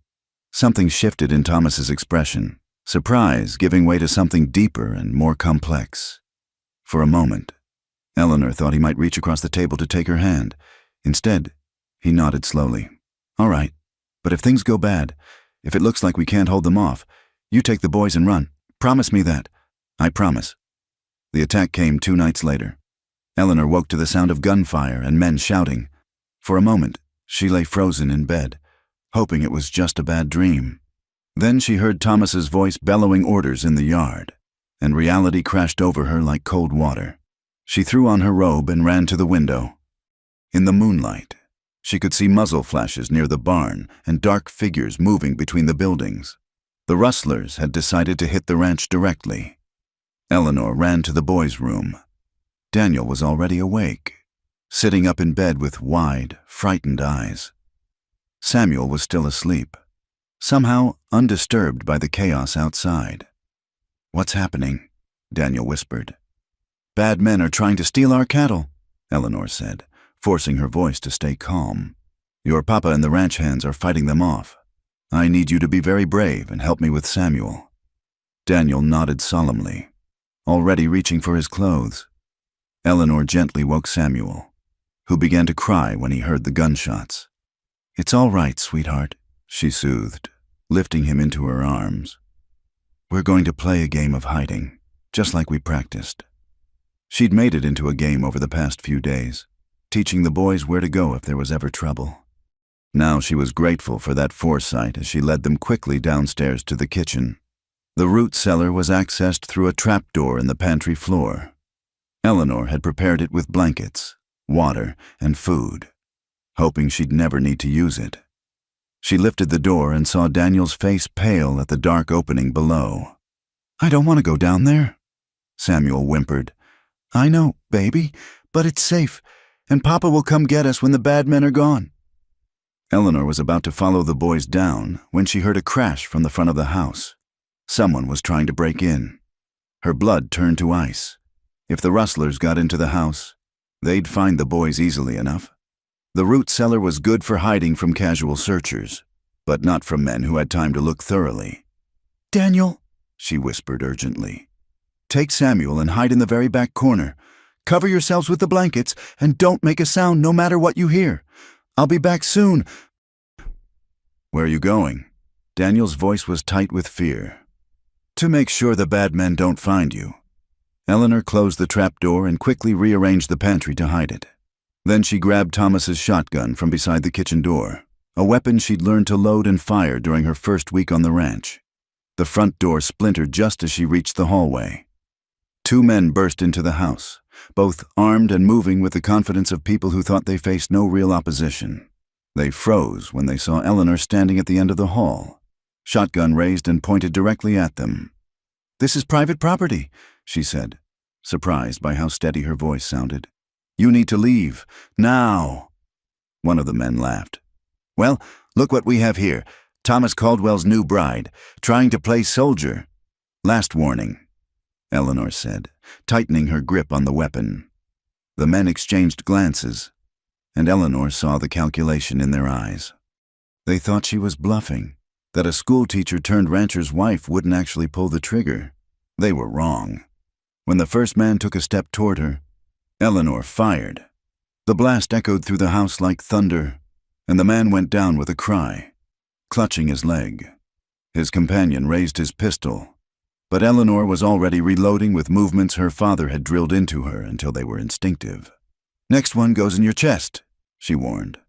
Something shifted in Thomas's expression, surprise giving way to something deeper and more complex. For a moment, Eleanor thought he might reach across the table to take her hand. Instead, he nodded slowly. "All right, but if things go bad, if it looks like we can't hold them off, you take the boys and run. Promise me that." "I promise." The attack came 2 nights later. Eleanor woke to the sound of gunfire and men shouting. For a moment, she lay frozen in bed, hoping it was just a bad dream. Then she heard Thomas's voice bellowing orders in the yard, and reality crashed over her like cold water. She threw on her robe and ran to the window. In the moonlight, she could see muzzle flashes near the barn and dark figures moving between the buildings. The rustlers had decided to hit the ranch directly. Eleanor ran to the boys' room. Daniel was already awake, sitting up in bed with wide, frightened eyes. Samuel was still asleep, somehow undisturbed by the chaos outside. "What's happening?" Daniel whispered. "Bad men are trying to steal our cattle," Eleanor said, forcing her voice to stay calm. "Your papa and the ranch hands are fighting them off. I need you to be very brave and help me with Samuel." Daniel nodded solemnly, already reaching for his clothes. Eleanor gently woke Samuel, who began to cry when he heard the gunshots. "It's all right, sweetheart," she soothed, lifting him into her arms. "We're going to play a game of hiding, just like we practiced." She'd made it into a game over the past few days, teaching the boys where to go if there was ever trouble. Now she was grateful for that foresight as she led them quickly downstairs to the kitchen. The root cellar was accessed through a trapdoor in the pantry floor. Eleanor had prepared it with blankets, water, and food, hoping she'd never need to use it. She lifted the door and saw Daniel's face pale at the dark opening below. "I don't want to go down there," Samuel whimpered, I know, baby, but it's safe, and Papa will come get us when the bad men are gone. Eleanor was about to follow the boys down when she heard a crash from the front of the house. Someone was trying to break in. Her blood turned to ice. If the rustlers got into the house, they'd find the boys easily enough. The root cellar was good for hiding from casual searchers, but not from men who had time to look thoroughly. "Daniel," she whispered urgently, "take Samuel and hide in the very back corner. Cover yourselves with the blankets and don't make a sound no matter what you hear. I'll be back soon." "Where are you going?" Daniel's voice was tight with fear. "To make sure the bad men don't find you." Eleanor closed the trap door and quickly rearranged the pantry to hide it. Then she grabbed Thomas's shotgun from beside the kitchen door, a weapon she'd learned to load and fire during her first week on the ranch. The front door splintered just as she reached the hallway. Two men burst into the house, both armed and moving with the confidence of people who thought they faced no real opposition. They froze when they saw Eleanor standing at the end of the hall, shotgun raised and pointed directly at them. "This is private property," she said, surprised by how steady her voice sounded. "You need to leave, now." One of the men laughed. "Well, look what we have here. Thomas Caldwell's new bride, trying to play soldier. Last warning," Eleanor said, tightening her grip on the weapon. The men exchanged glances, and Eleanor saw the calculation in their eyes. They thought she was bluffing, that a schoolteacher turned rancher's wife wouldn't actually pull the trigger. They were wrong. When the first man took a step toward her, Eleanor fired. The blast echoed through the house like thunder, and the man went down with a cry, clutching his leg. His companion raised his pistol, but Eleanor was already reloading with movements her father had drilled into her until they were instinctive. "Next one goes in your chest," she warned.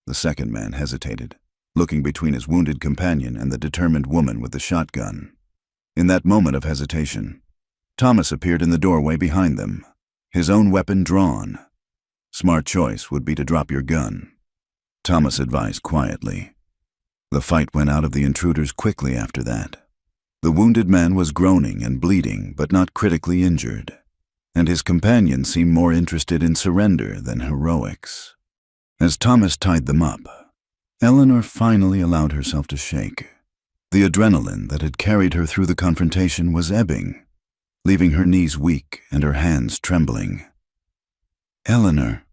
The second man hesitated, looking between his wounded companion and the determined woman with the shotgun. In that moment of hesitation, Thomas appeared in the doorway behind them, his own weapon drawn. "Smart choice would be to drop your gun," Thomas advised quietly. The fight went out of the intruders quickly after that. The wounded man was groaning and bleeding, but not critically injured, and his companion seemed more interested in surrender than heroics. As Thomas tied them up, Eleanor finally allowed herself to shake. The adrenaline that had carried her through the confrontation was ebbing, leaving her knees weak and her hands trembling. "Eleanor,"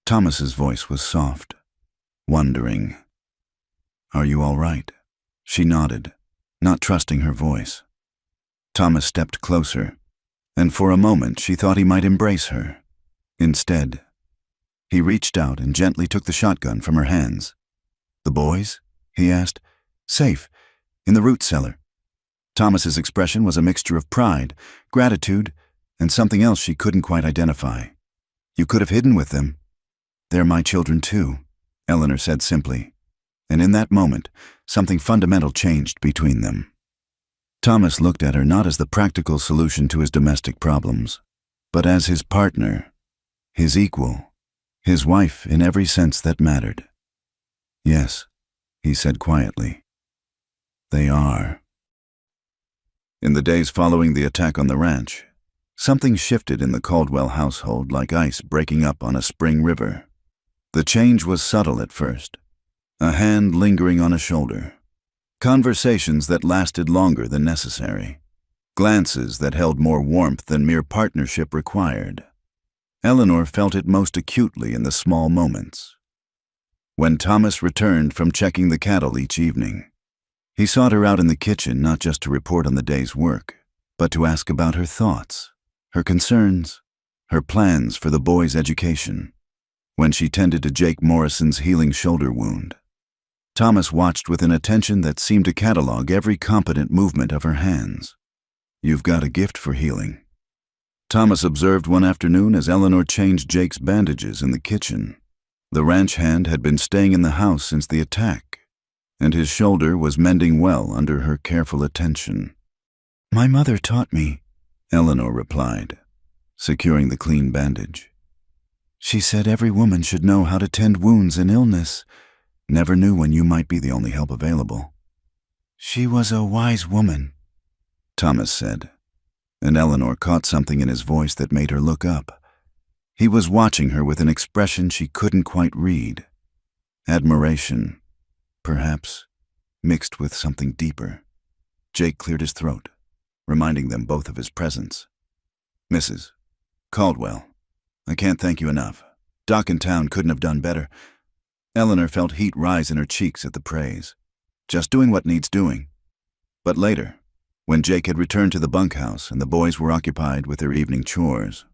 Thomas's voice was soft, wondering. "Are you all right?" She nodded, not trusting her voice. Thomas stepped closer, and for a moment she thought he might embrace her. Instead, he reached out and gently took the shotgun from her hands. "The boys?" he asked. "Safe, in the root cellar." Thomas's expression was a mixture of pride, gratitude, and something else she couldn't quite identify. "You could have hidden with them." "They're my children too," Eleanor said simply, and in that moment, something fundamental changed between them. Thomas looked at her not as the practical solution to his domestic problems, but as his partner, his equal, his wife in every sense that mattered. "Yes," he said quietly. "They are." In the days following the attack on the ranch, something shifted in the Caldwell household like ice breaking up on a spring river. The change was subtle at first, a hand lingering on a shoulder, conversations that lasted longer than necessary, glances that held more warmth than mere partnership required. Eleanor felt it most acutely in the small moments. When Thomas returned from checking the cattle each evening, he sought her out in the kitchen not just to report on the day's work, but to ask about her thoughts, her concerns, her plans for the boys' education. When she tended to Jake Morrison's healing shoulder wound, Thomas watched with an attention that seemed to catalog every competent movement of her hands. "You've got a gift for healing," Thomas observed one afternoon as Eleanor changed Jake's bandages in the kitchen. The ranch hand had been staying in the house since the attack, and his shoulder was mending well under her careful attention. "My mother taught me," Eleanor replied, securing the clean bandage. "She said every woman should know how to tend wounds in illness. Never knew when you might be the only help available." "She was a wise woman," Thomas said, and Eleanor caught something in his voice that made her look up. He was watching her with an expression she couldn't quite read. Admiration, perhaps, mixed with something deeper. Jake cleared his throat, reminding them both of his presence. "Mrs. Caldwell, I can't thank you enough. Doc in town couldn't have done better." Eleanor felt heat rise in her cheeks at the praise. Just doing what needs doing. But later, when Jake had returned to the bunkhouse and the boys were occupied with their evening chores,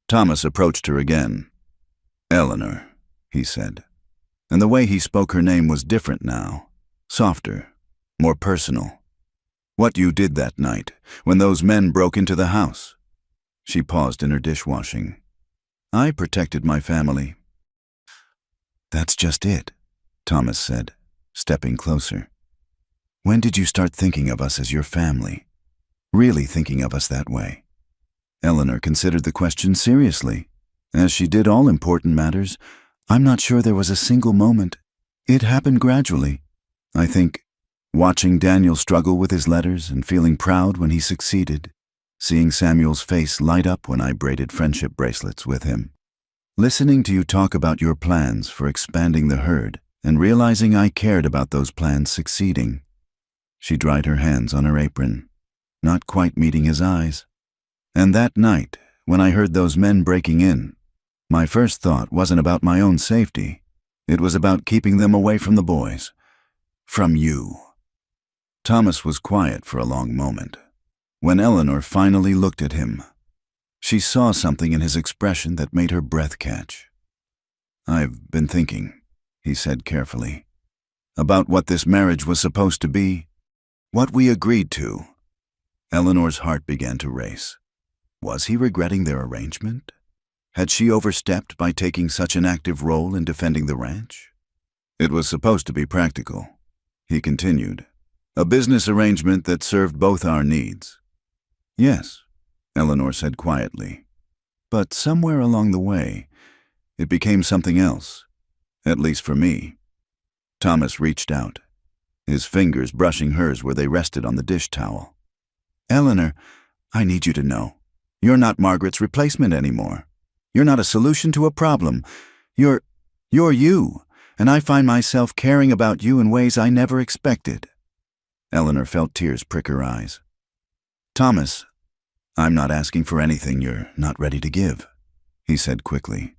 Thomas approached her again. "Eleanor," he said, and the way he spoke her name was different now, softer, more personal. "What you did that night, when those men broke into the house." She paused in her dishwashing. "I protected my family." "That's just it," Thomas said, stepping closer. "When did you start thinking of us as your family? Really thinking of us that way?" Eleanor considered the question seriously. As she did all important matters, "I'm not sure there was a single moment. It happened gradually. I think watching Daniel struggle with his letters and feeling proud when he succeeded, seeing Samuel's face light up when I braided friendship bracelets with him, listening to you talk about your plans for expanding the herd, and realizing I cared about those plans succeeding." She dried her hands on her apron, not quite meeting his eyes. "And that night, when I heard those men breaking in, my first thought wasn't about my own safety. It was about keeping them away from the boys. From you." Thomas was quiet for a long moment. When Eleanor finally looked at him, she saw something in his expression that made her breath catch. "I've been thinking," he said carefully, "about what this marriage was supposed to be, what we agreed to." Eleanor's heart began to race. Was he regretting their arrangement? Had she overstepped by taking such an active role in defending the ranch? "It was supposed to be practical," he continued. "A business arrangement that served both our needs." "Yes," Eleanor said quietly. "But somewhere along the way, it became something else, at least for me." Thomas reached out, his fingers brushing hers where they rested on the dish towel. "Eleanor, I need you to know. You're not Margaret's replacement anymore. You're not a solution to a problem. You're you, and I find myself caring about you in ways I never expected." Eleanor felt tears prick her eyes. "Thomas, I'm not asking for anything you're not ready to give," he said quickly.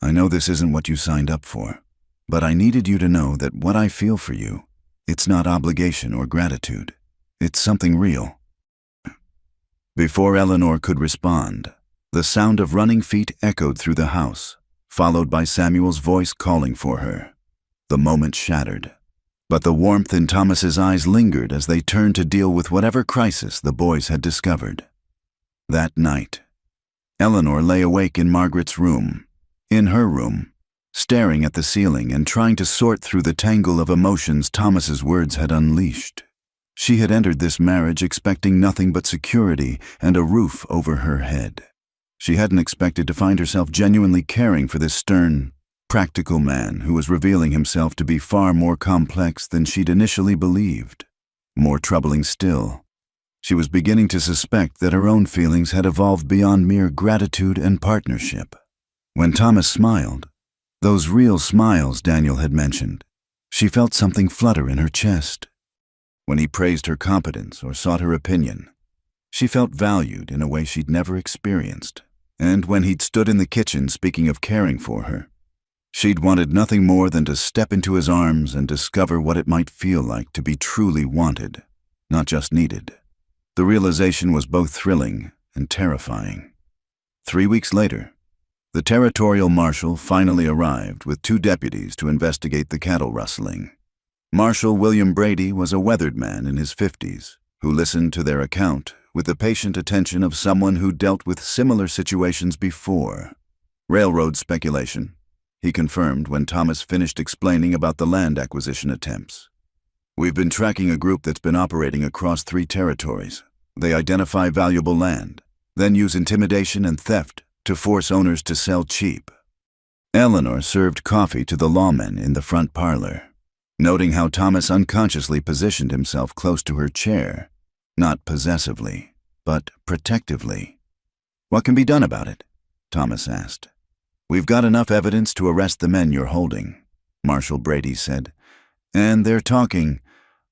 "I know this isn't what you signed up for, but I needed you to know that what I feel for you, it's not obligation or gratitude. It's something real." Before Eleanor could respond, the sound of running feet echoed through the house, followed by Samuel's voice calling for her. The moment shattered, but the warmth in Thomas's eyes lingered as they turned to deal with whatever crisis the boys had discovered. That night, Eleanor lay awake in Margaret's room, in her room, staring at the ceiling and trying to sort through the tangle of emotions Thomas's words had unleashed. She had entered this marriage expecting nothing but security and a roof over her head. She hadn't expected to find herself genuinely caring for this stern, practical man who was revealing himself to be far more complex than she'd initially believed. More troubling still, she was beginning to suspect that her own feelings had evolved beyond mere gratitude and partnership. When Thomas smiled, those real smiles Daniel had mentioned, she felt something flutter in her chest. When he praised her competence or sought her opinion, she felt valued in a way she'd never experienced. And when he'd stood in the kitchen speaking of caring for her, she'd wanted nothing more than to step into his arms and discover what it might feel like to be truly wanted, not just needed. The realization was both thrilling and terrifying. 3 weeks later, the territorial marshal finally arrived with 2 deputies to investigate the cattle rustling. Marshal William Brady was a weathered man in his 50s who listened to their account with the patient attention of someone who dealt with similar situations before. "Railroad speculation," he confirmed when Thomas finished explaining about the land acquisition attempts. "We've been tracking a group that's been operating across 3 territories. They identify valuable land, then use intimidation and theft to force owners to sell cheap." Eleanor served coffee to the lawmen in the front parlor, noting how Thomas unconsciously positioned himself close to her chair, not possessively, but protectively. "What can be done about it?" Thomas asked. "We've got enough evidence to arrest the men you're holding," Marshal Brady said. "And they're talking,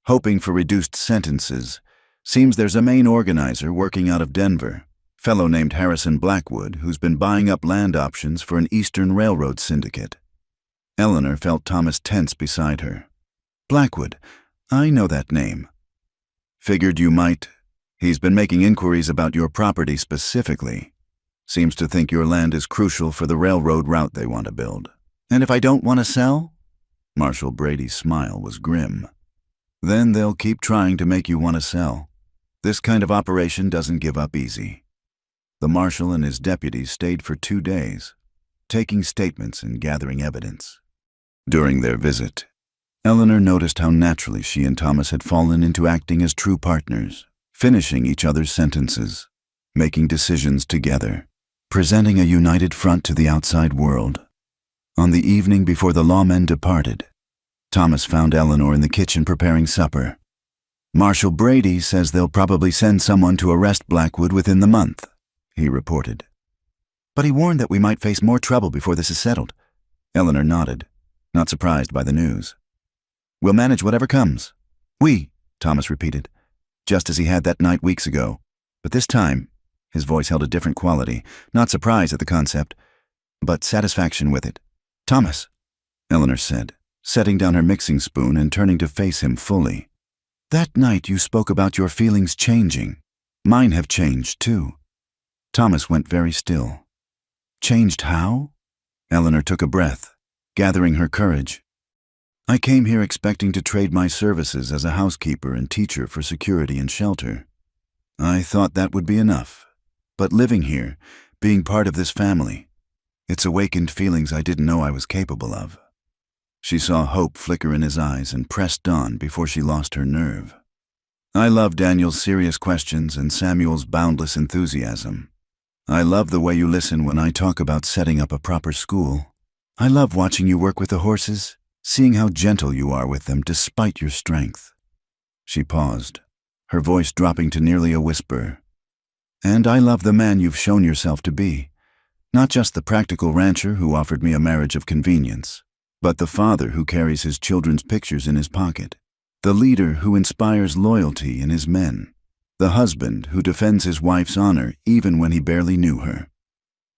hoping for reduced sentences. Seems there's a main organizer working out of Denver, fellow named Harrison Blackwood, who's been buying up land options for an Eastern Railroad syndicate." Eleanor felt Thomas tense beside her. "Blackwood, I know that name." "Figured you might. He's been making inquiries about your property specifically. Seems to think your land is crucial for the railroad route they want to build." "And if I don't want to sell?" Marshal Brady's smile was grim. "Then they'll keep trying to make you want to sell. This kind of operation doesn't give up easy." The marshal and his deputies stayed for 2 days, taking statements and gathering evidence. During their visit, Eleanor noticed how naturally she and Thomas had fallen into acting as true partners, finishing each other's sentences, making decisions together, presenting a united front to the outside world. On the evening before the lawmen departed, Thomas found Eleanor in the kitchen preparing supper. "Marshal Brady says they'll probably send someone to arrest Blackwood within the month," he reported. "But he warned that we might face more trouble before this is settled." Eleanor nodded, not surprised by the news. "We'll manage whatever comes." "We," Thomas repeated, just as he had that night weeks ago. But this time, his voice held a different quality, not surprise at the concept, but satisfaction with it. "Thomas," Eleanor said, setting down her mixing spoon and turning to face him fully. "That night you spoke about your feelings changing. Mine have changed, too." Thomas went very still. "Changed how?" Eleanor took a breath, gathering her courage. "I came here expecting to trade my services as a housekeeper and teacher for security and shelter. I thought that would be enough. But living here, being part of this family, it's awakened feelings I didn't know I was capable of." She saw hope flicker in his eyes and pressed on before she lost her nerve. "I love Daniel's serious questions and Samuel's boundless enthusiasm. I love the way you listen when I talk about setting up a proper school. I love watching you work with the horses, seeing how gentle you are with them despite your strength." She paused, her voice dropping to nearly a whisper. "And I love the man you've shown yourself to be. Not just the practical rancher who offered me a marriage of convenience, but the father who carries his children's pictures in his pocket, the leader who inspires loyalty in his men, the husband who defends his wife's honor even when he barely knew her."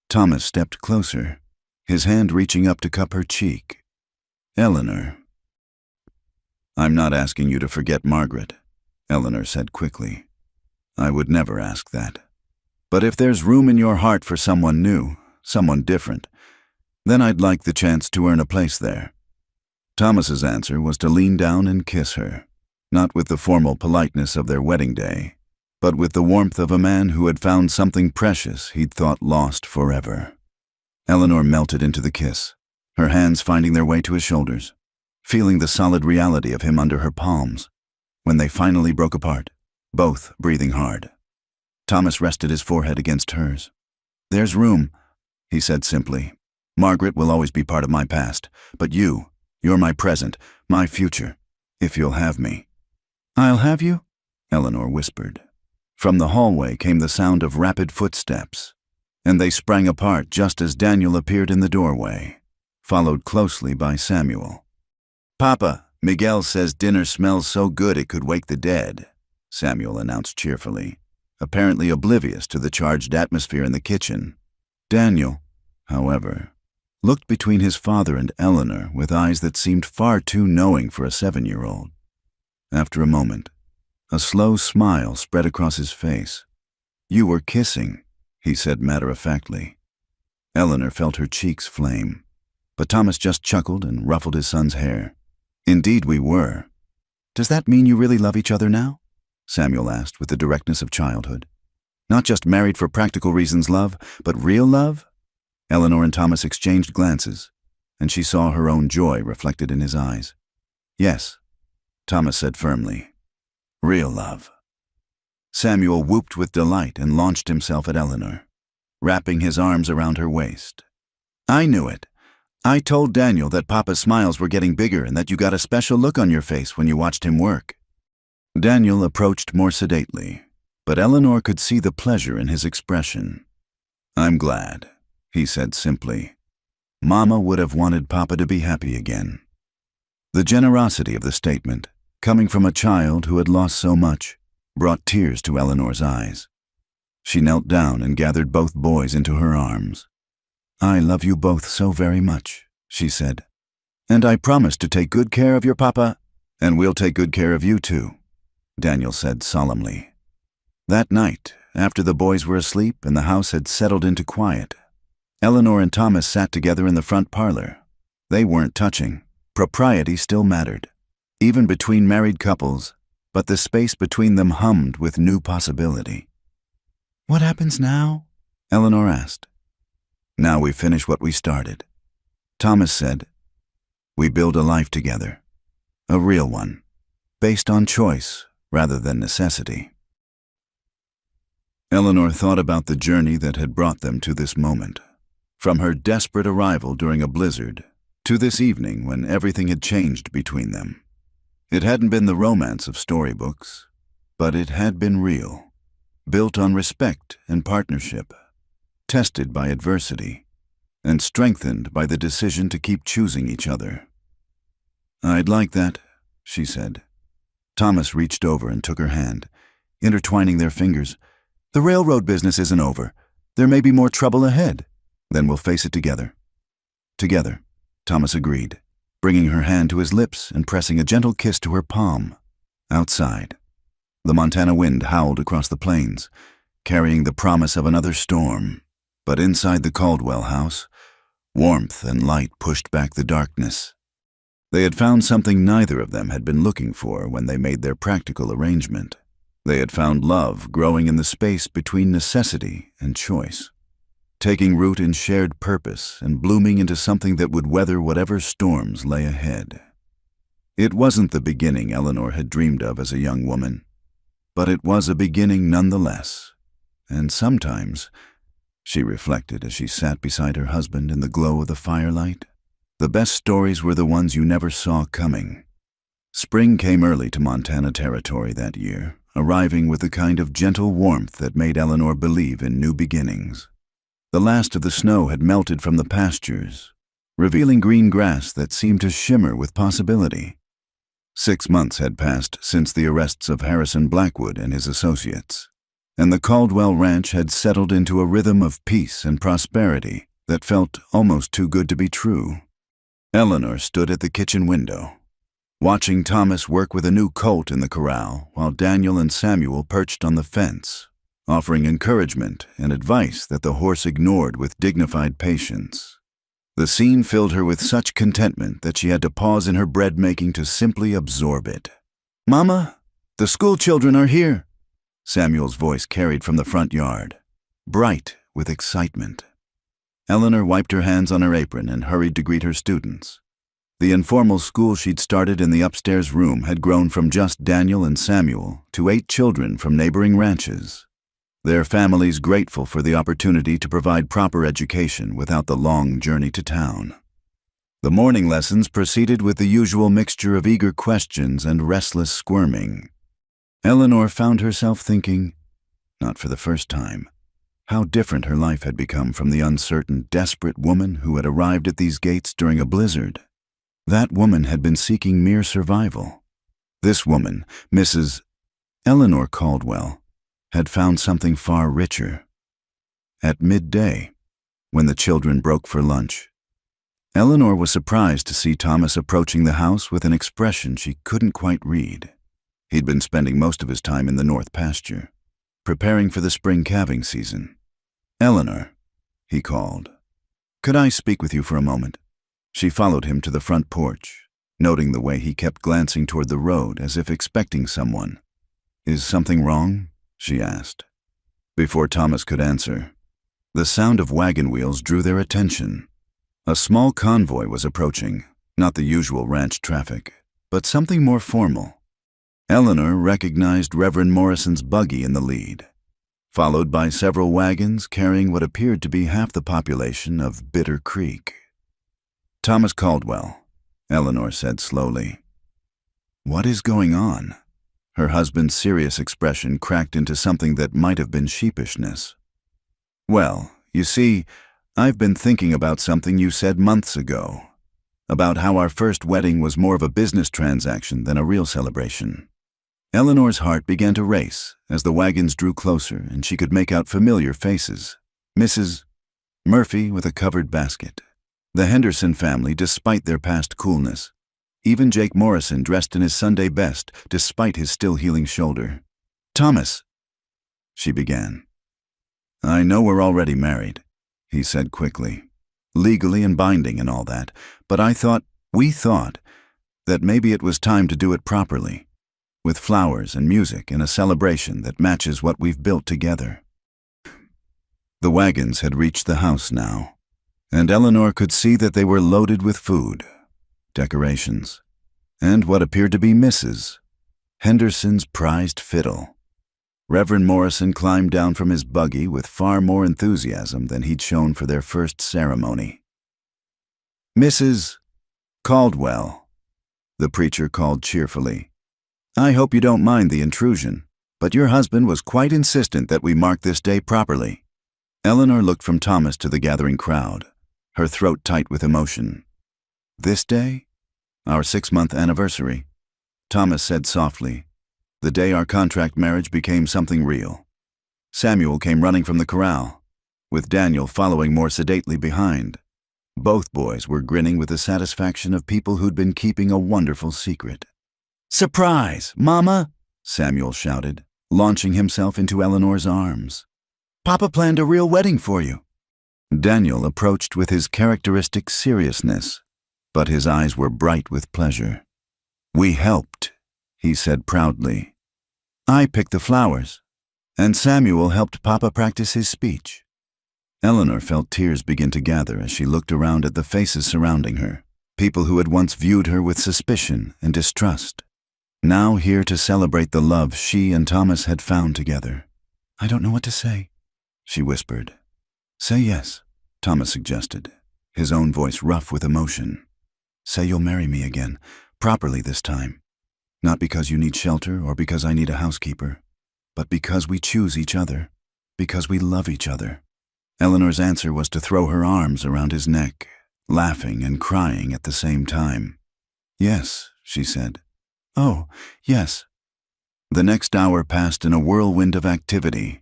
Thomas stepped closer, his hand reaching up to cup her cheek. "Eleanor." "I'm not asking you to forget Margaret," Eleanor said quickly. "I would never ask that. But if there's room in your heart for someone new, someone different, then I'd like the chance to earn a place there." Thomas's answer was to lean down and kiss her, not with the formal politeness of their wedding day, but with the warmth of a man who had found something precious he'd thought lost forever. Eleanor melted into the kiss, her hands finding their way to his shoulders, feeling the solid reality of him under her palms. When they finally broke apart, both breathing hard, Thomas rested his forehead against hers. "There's room," he said simply. "Margaret will always be part of my past, but you're my present, my future, if you'll have me." "I'll have you?" Eleanor whispered. From the hallway came the sound of rapid footsteps, and they sprang apart just as Daniel appeared in the doorway, followed closely by Samuel. "Papa, Miguel says dinner smells so good it could wake the dead," Samuel announced cheerfully, apparently oblivious to the charged atmosphere in the kitchen. Daniel, however, looked between his father and Eleanor with eyes that seemed far too knowing for a 7-year-old. After a moment, a slow smile spread across his face. "You were kissing," he said matter-of-factly. Eleanor felt her cheeks flame, but Thomas just chuckled and ruffled his son's hair. "Indeed we were." "Does that mean you really love each other now?" Samuel asked with the directness of childhood. "Not just married for practical reasons love, but real love?" Eleanor and Thomas exchanged glances, and she saw her own joy reflected in his eyes. "Yes," Thomas said firmly. "Real love." Samuel whooped with delight and launched himself at Eleanor, wrapping his arms around her waist. "I knew it. I told Daniel that Papa's smiles were getting bigger and that you got a special look on your face when you watched him work." Daniel approached more sedately, but Eleanor could see the pleasure in his expression. "I'm glad," he said simply. "Mama would have wanted Papa to be happy again." The generosity of the statement, coming from a child who had lost so much, brought tears to Eleanor's eyes. She knelt down and gathered both boys into her arms. "I love you both so very much," she said. "And I promise to take good care of your papa, and we'll take good care of you too," Daniel said solemnly. That night, after the boys were asleep and the house had settled into quiet, Eleanor and Thomas sat together in the front parlor. They weren't touching. Propriety still mattered, even between married couples, but the space between them hummed with new possibility. "What happens now?" Eleanor asked. "Now we finish what we started," Thomas said. "We build a life together, a real one, based on choice rather than necessity." Eleanor thought about the journey that had brought them to this moment, from her desperate arrival during a blizzard to this evening when everything had changed between them. It hadn't been the romance of storybooks, but it had been real, built on respect and partnership, tested by adversity, and strengthened by the decision to keep choosing each other. "I'd like that," she said. Thomas reached over and took her hand, intertwining their fingers. "The railroad business isn't over. There may be more trouble ahead. Then we'll face it together." "Together," Thomas agreed, bringing her hand to his lips and pressing a gentle kiss to her palm. Outside, the Montana wind howled across the plains, carrying the promise of another storm. But inside the Caldwell house, warmth and light pushed back the darkness. They had found something neither of them had been looking for when they made their practical arrangement. They had found love growing in the space between necessity and choice, taking root in shared purpose and blooming into something that would weather whatever storms lay ahead. It wasn't the beginning Eleanor had dreamed of as a young woman, but it was a beginning nonetheless. And sometimes, she reflected as she sat beside her husband in the glow of the firelight, the best stories were the ones you never saw coming. Spring came early to Montana territory that year, arriving with the kind of gentle warmth that made Eleanor believe in new beginnings. The last of the snow had melted from the pastures, revealing green grass that seemed to shimmer with possibility. 6 months had passed since the arrests of Harrison Blackwood and his associates, and the Caldwell Ranch had settled into a rhythm of peace and prosperity that felt almost too good to be true. Eleanor stood at the kitchen window, watching Thomas work with a new colt in the corral while Daniel and Samuel perched on the fence, offering encouragement and advice that the horse ignored with dignified patience. The scene filled her with such contentment that she had to pause in her bread-making to simply absorb it. "Mama, the school children are here," Samuel's voice carried from the front yard, bright with excitement. Eleanor wiped her hands on her apron and hurried to greet her students. The informal school she'd started in the upstairs room had grown from just Daniel and Samuel to 8 children from neighboring ranches, their families grateful for the opportunity to provide proper education without the long journey to town. The morning lessons proceeded with the usual mixture of eager questions and restless squirming. Eleanor found herself thinking, not for the first time, how different her life had become from the uncertain, desperate woman who had arrived at these gates during a blizzard. That woman had been seeking mere survival. This woman, Mrs. Eleanor Caldwell, had found something far richer. At midday, when the children broke for lunch, Eleanor was surprised to see Thomas approaching the house with an expression she couldn't quite read. He'd been spending most of his time in the north pasture, preparing for the spring calving season. "Eleanor," he called, "could I speak with you for a moment?" She followed him to the front porch, noting the way he kept glancing toward the road as if expecting someone. "Is something wrong?" she asked. Before Thomas could answer, the sound of wagon wheels drew their attention. A small convoy was approaching, not the usual ranch traffic, but something more formal. Eleanor recognized Reverend Morrison's buggy in the lead, followed by several wagons carrying what appeared to be half the population of Bitter Creek. "Thomas Caldwell," Eleanor said slowly. "What is going on?" Her husband's serious expression cracked into something that might have been sheepishness. "Well, you see, I've been thinking about something you said months ago, about how our first wedding was more of a business transaction than a real celebration." Eleanor's heart began to race as the wagons drew closer and she could make out familiar faces. Mrs. Murphy with a covered basket. The Henderson family, despite their past coolness. Even Jake Morrison dressed in his Sunday best, despite his still-healing shoulder. "Thomas," she began. "I know we're already married," he said quickly. "Legally and binding and all that, but we thought, that maybe it was time to do it properly, with flowers and music and a celebration that matches what we've built together." The wagons had reached the house now, and Eleanor could see that they were loaded with food, decorations, and what appeared to be Mrs. Henderson's prized fiddle. Reverend Morrison climbed down from his buggy with far more enthusiasm than he'd shown for their first ceremony. "Mrs. Caldwell," the preacher called cheerfully, "I hope you don't mind the intrusion, but your husband was quite insistent that we mark this day properly." Eleanor looked from Thomas to the gathering crowd, her throat tight with emotion. "This day? Our 6-month anniversary," Thomas said softly, "the day our contract marriage became something real." Samuel came running from the corral, with Daniel following more sedately behind. Both boys were grinning with the satisfaction of people who'd been keeping a wonderful secret. "Surprise, Mama!" Samuel shouted, launching himself into Eleanor's arms. "Papa planned a real wedding for you." Daniel approached with his characteristic seriousness, but his eyes were bright with pleasure. "We helped," he said proudly. "I picked the flowers, and Samuel helped Papa practice his speech." Eleanor felt tears begin to gather as she looked around at the faces surrounding her, people who had once viewed her with suspicion and distrust, now here to celebrate the love she and Thomas had found together. "I don't know what to say," she whispered. "Say yes," Thomas suggested, his own voice rough with emotion. "Say you'll marry me again, properly this time. Not because you need shelter or because I need a housekeeper, but because we choose each other, because we love each other." Eleanor's answer was to throw her arms around his neck, laughing and crying at the same time. "Yes," she said. "Oh, yes." The next hour passed in a whirlwind of activity.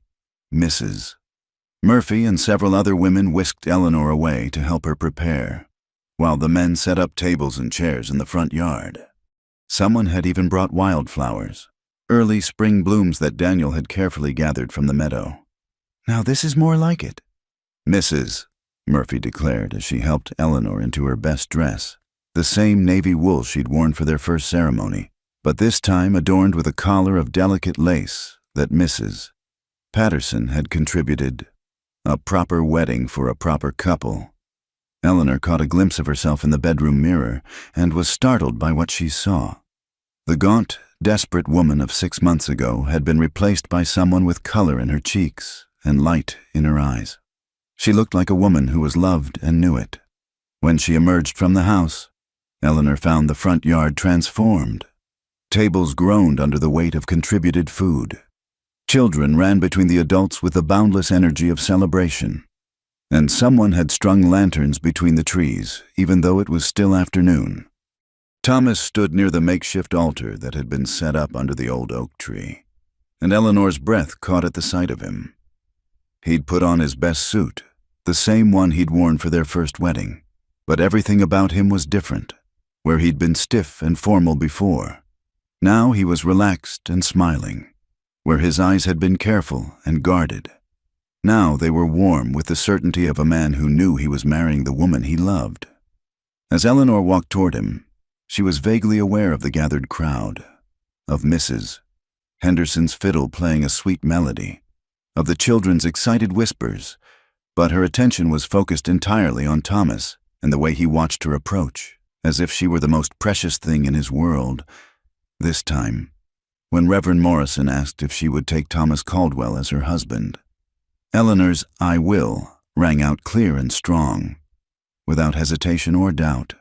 Mrs. Murphy and several other women whisked Eleanor away to help her prepare, while the men set up tables and chairs in the front yard. Someone had even brought wildflowers, early spring blooms that Daniel had carefully gathered from the meadow. "Now this is more like it," Mrs. Murphy declared as she helped Eleanor into her best dress, the same navy wool she'd worn for their first ceremony, but this time adorned with a collar of delicate lace that Mrs. Patterson had contributed. A proper wedding for a proper couple. Eleanor caught a glimpse of herself in the bedroom mirror and was startled by what she saw. The gaunt, desperate woman of 6 months ago had been replaced by someone with color in her cheeks and light in her eyes. She looked like a woman who was loved and knew it. When she emerged from the house, Eleanor found the front yard transformed. Tables groaned under the weight of contributed food. Children ran between the adults with the boundless energy of celebration. And someone had strung lanterns between the trees, even though it was still afternoon. Thomas stood near the makeshift altar that had been set up under the old oak tree, and Eleanor's breath caught at the sight of him. He'd put on his best suit, the same one he'd worn for their first wedding, but everything about him was different. Where he'd been stiff and formal before, now he was relaxed and smiling. Where his eyes had been careful and guarded, now they were warm with the certainty of a man who knew he was marrying the woman he loved. As Eleanor walked toward him, she was vaguely aware of the gathered crowd, of Mrs. Henderson's fiddle playing a sweet melody, of the children's excited whispers, but her attention was focused entirely on Thomas and the way he watched her approach, as if she were the most precious thing in his world. This time, when Reverend Morrison asked if she would take Thomas Caldwell as her husband, Eleanor's "I will" rang out clear and strong, without hesitation or doubt.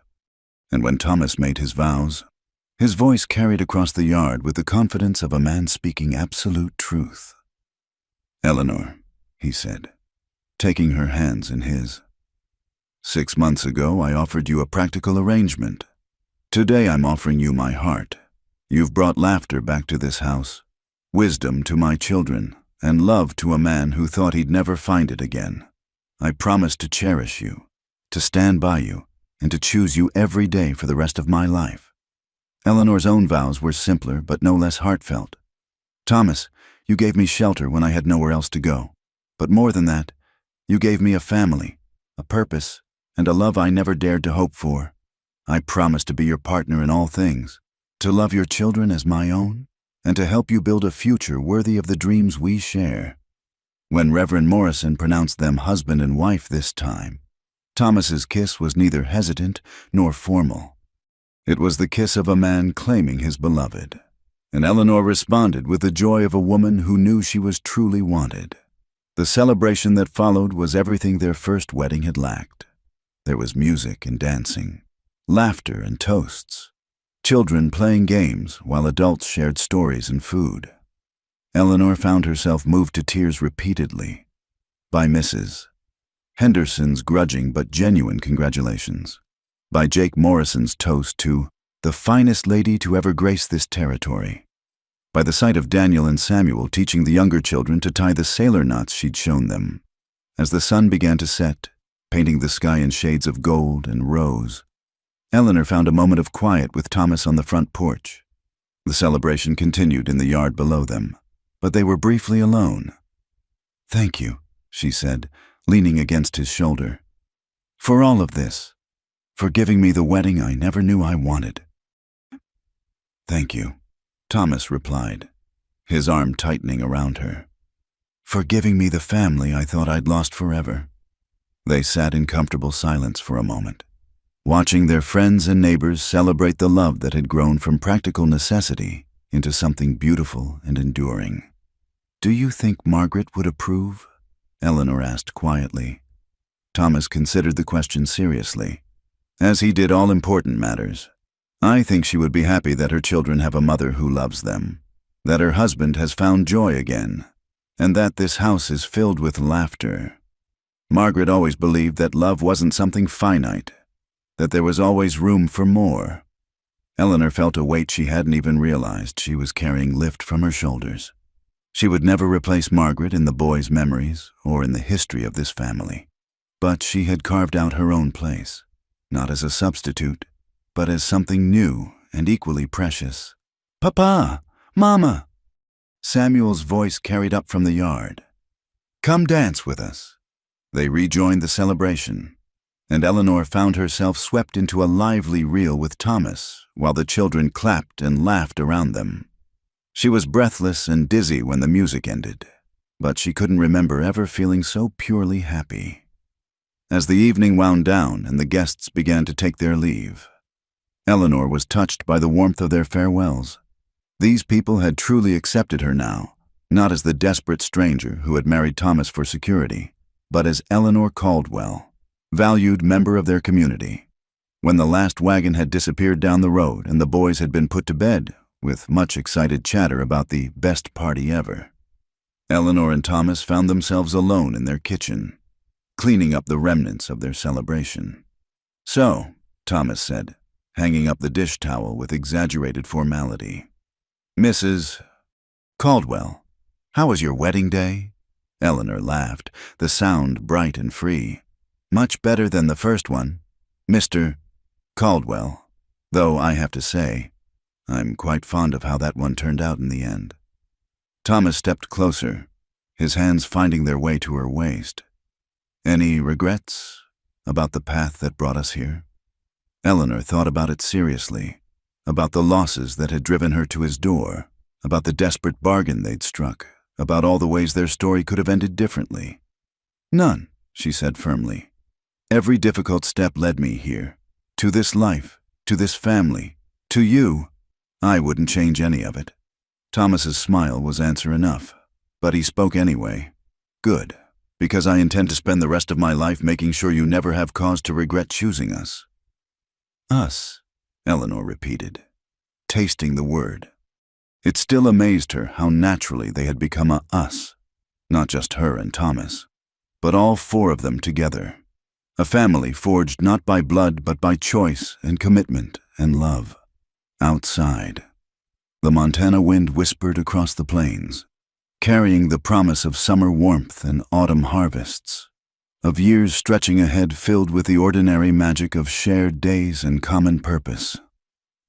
And when Thomas made his vows, His voice carried across the yard with the confidence of a man speaking absolute truth. "Eleanor," he said, taking her hands in his. "6 months ago, I offered you a practical arrangement. Today, I'm offering you my heart. You've brought laughter back to this house, wisdom to my children, and love to a man who thought he'd never find it again. I promise to cherish you, to stand by you, and to choose you every day for the rest of my life." Eleanor's own vows were simpler but no less heartfelt. "Thomas, you gave me shelter when I had nowhere else to go. But more than that, you gave me a family, a purpose, and a love I never dared to hope for. I promise to be your partner in all things, to love your children as my own, and to help you build a future worthy of the dreams we share." When Reverend Morrison pronounced them husband and wife this time, Thomas's kiss was neither hesitant nor formal. It was the kiss of a man claiming his beloved, and Eleanor responded with the joy of a woman who knew she was truly wanted. The celebration that followed was everything their first wedding had lacked. There was music and dancing, laughter and toasts, children playing games while adults shared stories and food. Eleanor found herself moved to tears repeatedly by Mrs. Henderson's grudging but genuine congratulations, by Jake Morrison's toast to "the finest lady to ever grace this territory," by the sight of Daniel and Samuel teaching the younger children to tie the sailor knots she'd shown them. As the sun began to set, painting the sky in shades of gold and rose, Eleanor found a moment of quiet with Thomas on the front porch. The celebration continued in the yard below them, but they were briefly alone. "Thank you," she said, leaning against his shoulder, "for all of this, for giving me the wedding I never knew I wanted." "Thank you," Thomas replied, his arm tightening around her, "for giving me the family I thought I'd lost forever." They sat in comfortable silence for a moment, watching their friends and neighbors celebrate the love that had grown from practical necessity into something beautiful and enduring. "Do you think Margaret would approve?" Eleanor asked quietly. Thomas considered the question seriously, as he did all important matters. "I think she would be happy that her children have a mother who loves them, that her husband has found joy again, and that this house is filled with laughter. Margaret always believed that love wasn't something finite, that there was always room for more." Eleanor felt a weight she hadn't even realized she was carrying lift from her shoulders. She would never replace Margaret in the boys' memories or in the history of this family, but she had carved out her own place, not as a substitute, but as something new and equally precious. "Papa! Mama!" Samuel's voice carried up from the yard. "Come dance with us." They rejoined the celebration, and Eleanor found herself swept into a lively reel with Thomas while the children clapped and laughed around them. She was breathless and dizzy when the music ended, but she couldn't remember ever feeling so purely happy. As the evening wound down and the guests began to take their leave, Eleanor was touched by the warmth of their farewells. These people had truly accepted her now, not as the desperate stranger who had married Thomas for security, but as Eleanor Caldwell, valued member of their community. When the last wagon had disappeared down the road and the boys had been put to bed, with much excited chatter about the best party ever, Eleanor and Thomas found themselves alone in their kitchen, cleaning up the remnants of their celebration. "So," Thomas said, hanging up the dish towel with exaggerated formality, "Mrs. Caldwell, how was your wedding day?" Eleanor laughed, the sound bright and free. "Much better than the first one, Mr. Caldwell, though I have to say, I'm quite fond of how that one turned out in the end." Thomas stepped closer, his hands finding their way to her waist. "Any regrets about the path that brought us here?" Eleanor thought about it seriously, about the losses that had driven her to his door, about the desperate bargain they'd struck, about all the ways their story could have ended differently. "None," she said firmly. "Every difficult step led me here, to this life, to this family, to you. I wouldn't change any of it." Thomas's smile was answer enough, but he spoke anyway. "Good, because I intend to spend the rest of my life making sure you never have cause to regret choosing us." "Us," Eleanor repeated. tasting the word. It still amazed her how naturally they had become a us, not just her and Thomas, but all four of them together. A family forged not by blood but by choice and commitment and love. Outside, the Montana wind whispered across the plains, carrying the promise of summer warmth and autumn harvests, of years stretching ahead filled with the ordinary magic of shared days and common purpose.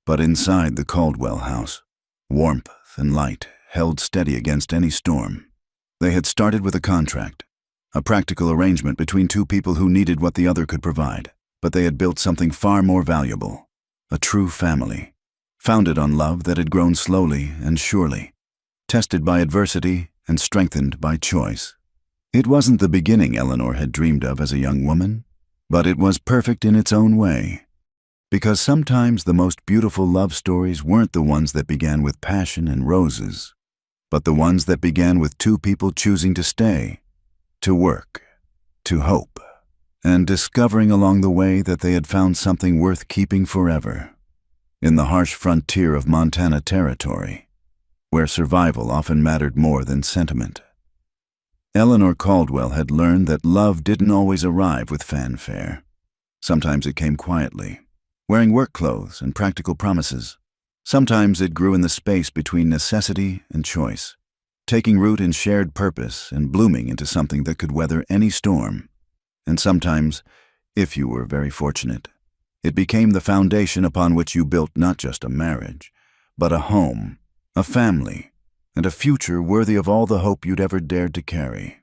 But inside the Caldwell house, warmth and light held steady against any storm. They had started with a contract, a practical arrangement between two people who needed what the other could provide, but they had built something far more valuable, a true family, founded on love that had grown slowly and surely, tested by adversity and strengthened by choice. It wasn't the beginning Eleanor had dreamed of as a young woman, but it was perfect in its own way. Because sometimes the most beautiful love stories weren't the ones that began with passion and roses, but the ones that began with two people choosing to stay, to work, to hope, and discovering along the way that they had found something worth keeping forever. In the harsh frontier of Montana Territory, where survival often mattered more than sentiment, Eleanor Caldwell had learned that love didn't always arrive with fanfare. Sometimes it came quietly, wearing work clothes and practical promises. Sometimes it grew in the space between necessity and choice, taking root in shared purpose and blooming into something that could weather any storm. And sometimes, if you were very fortunate, it became the foundation upon which you built not just a marriage, but a home, a family, and a future worthy of all the hope you'd ever dared to carry.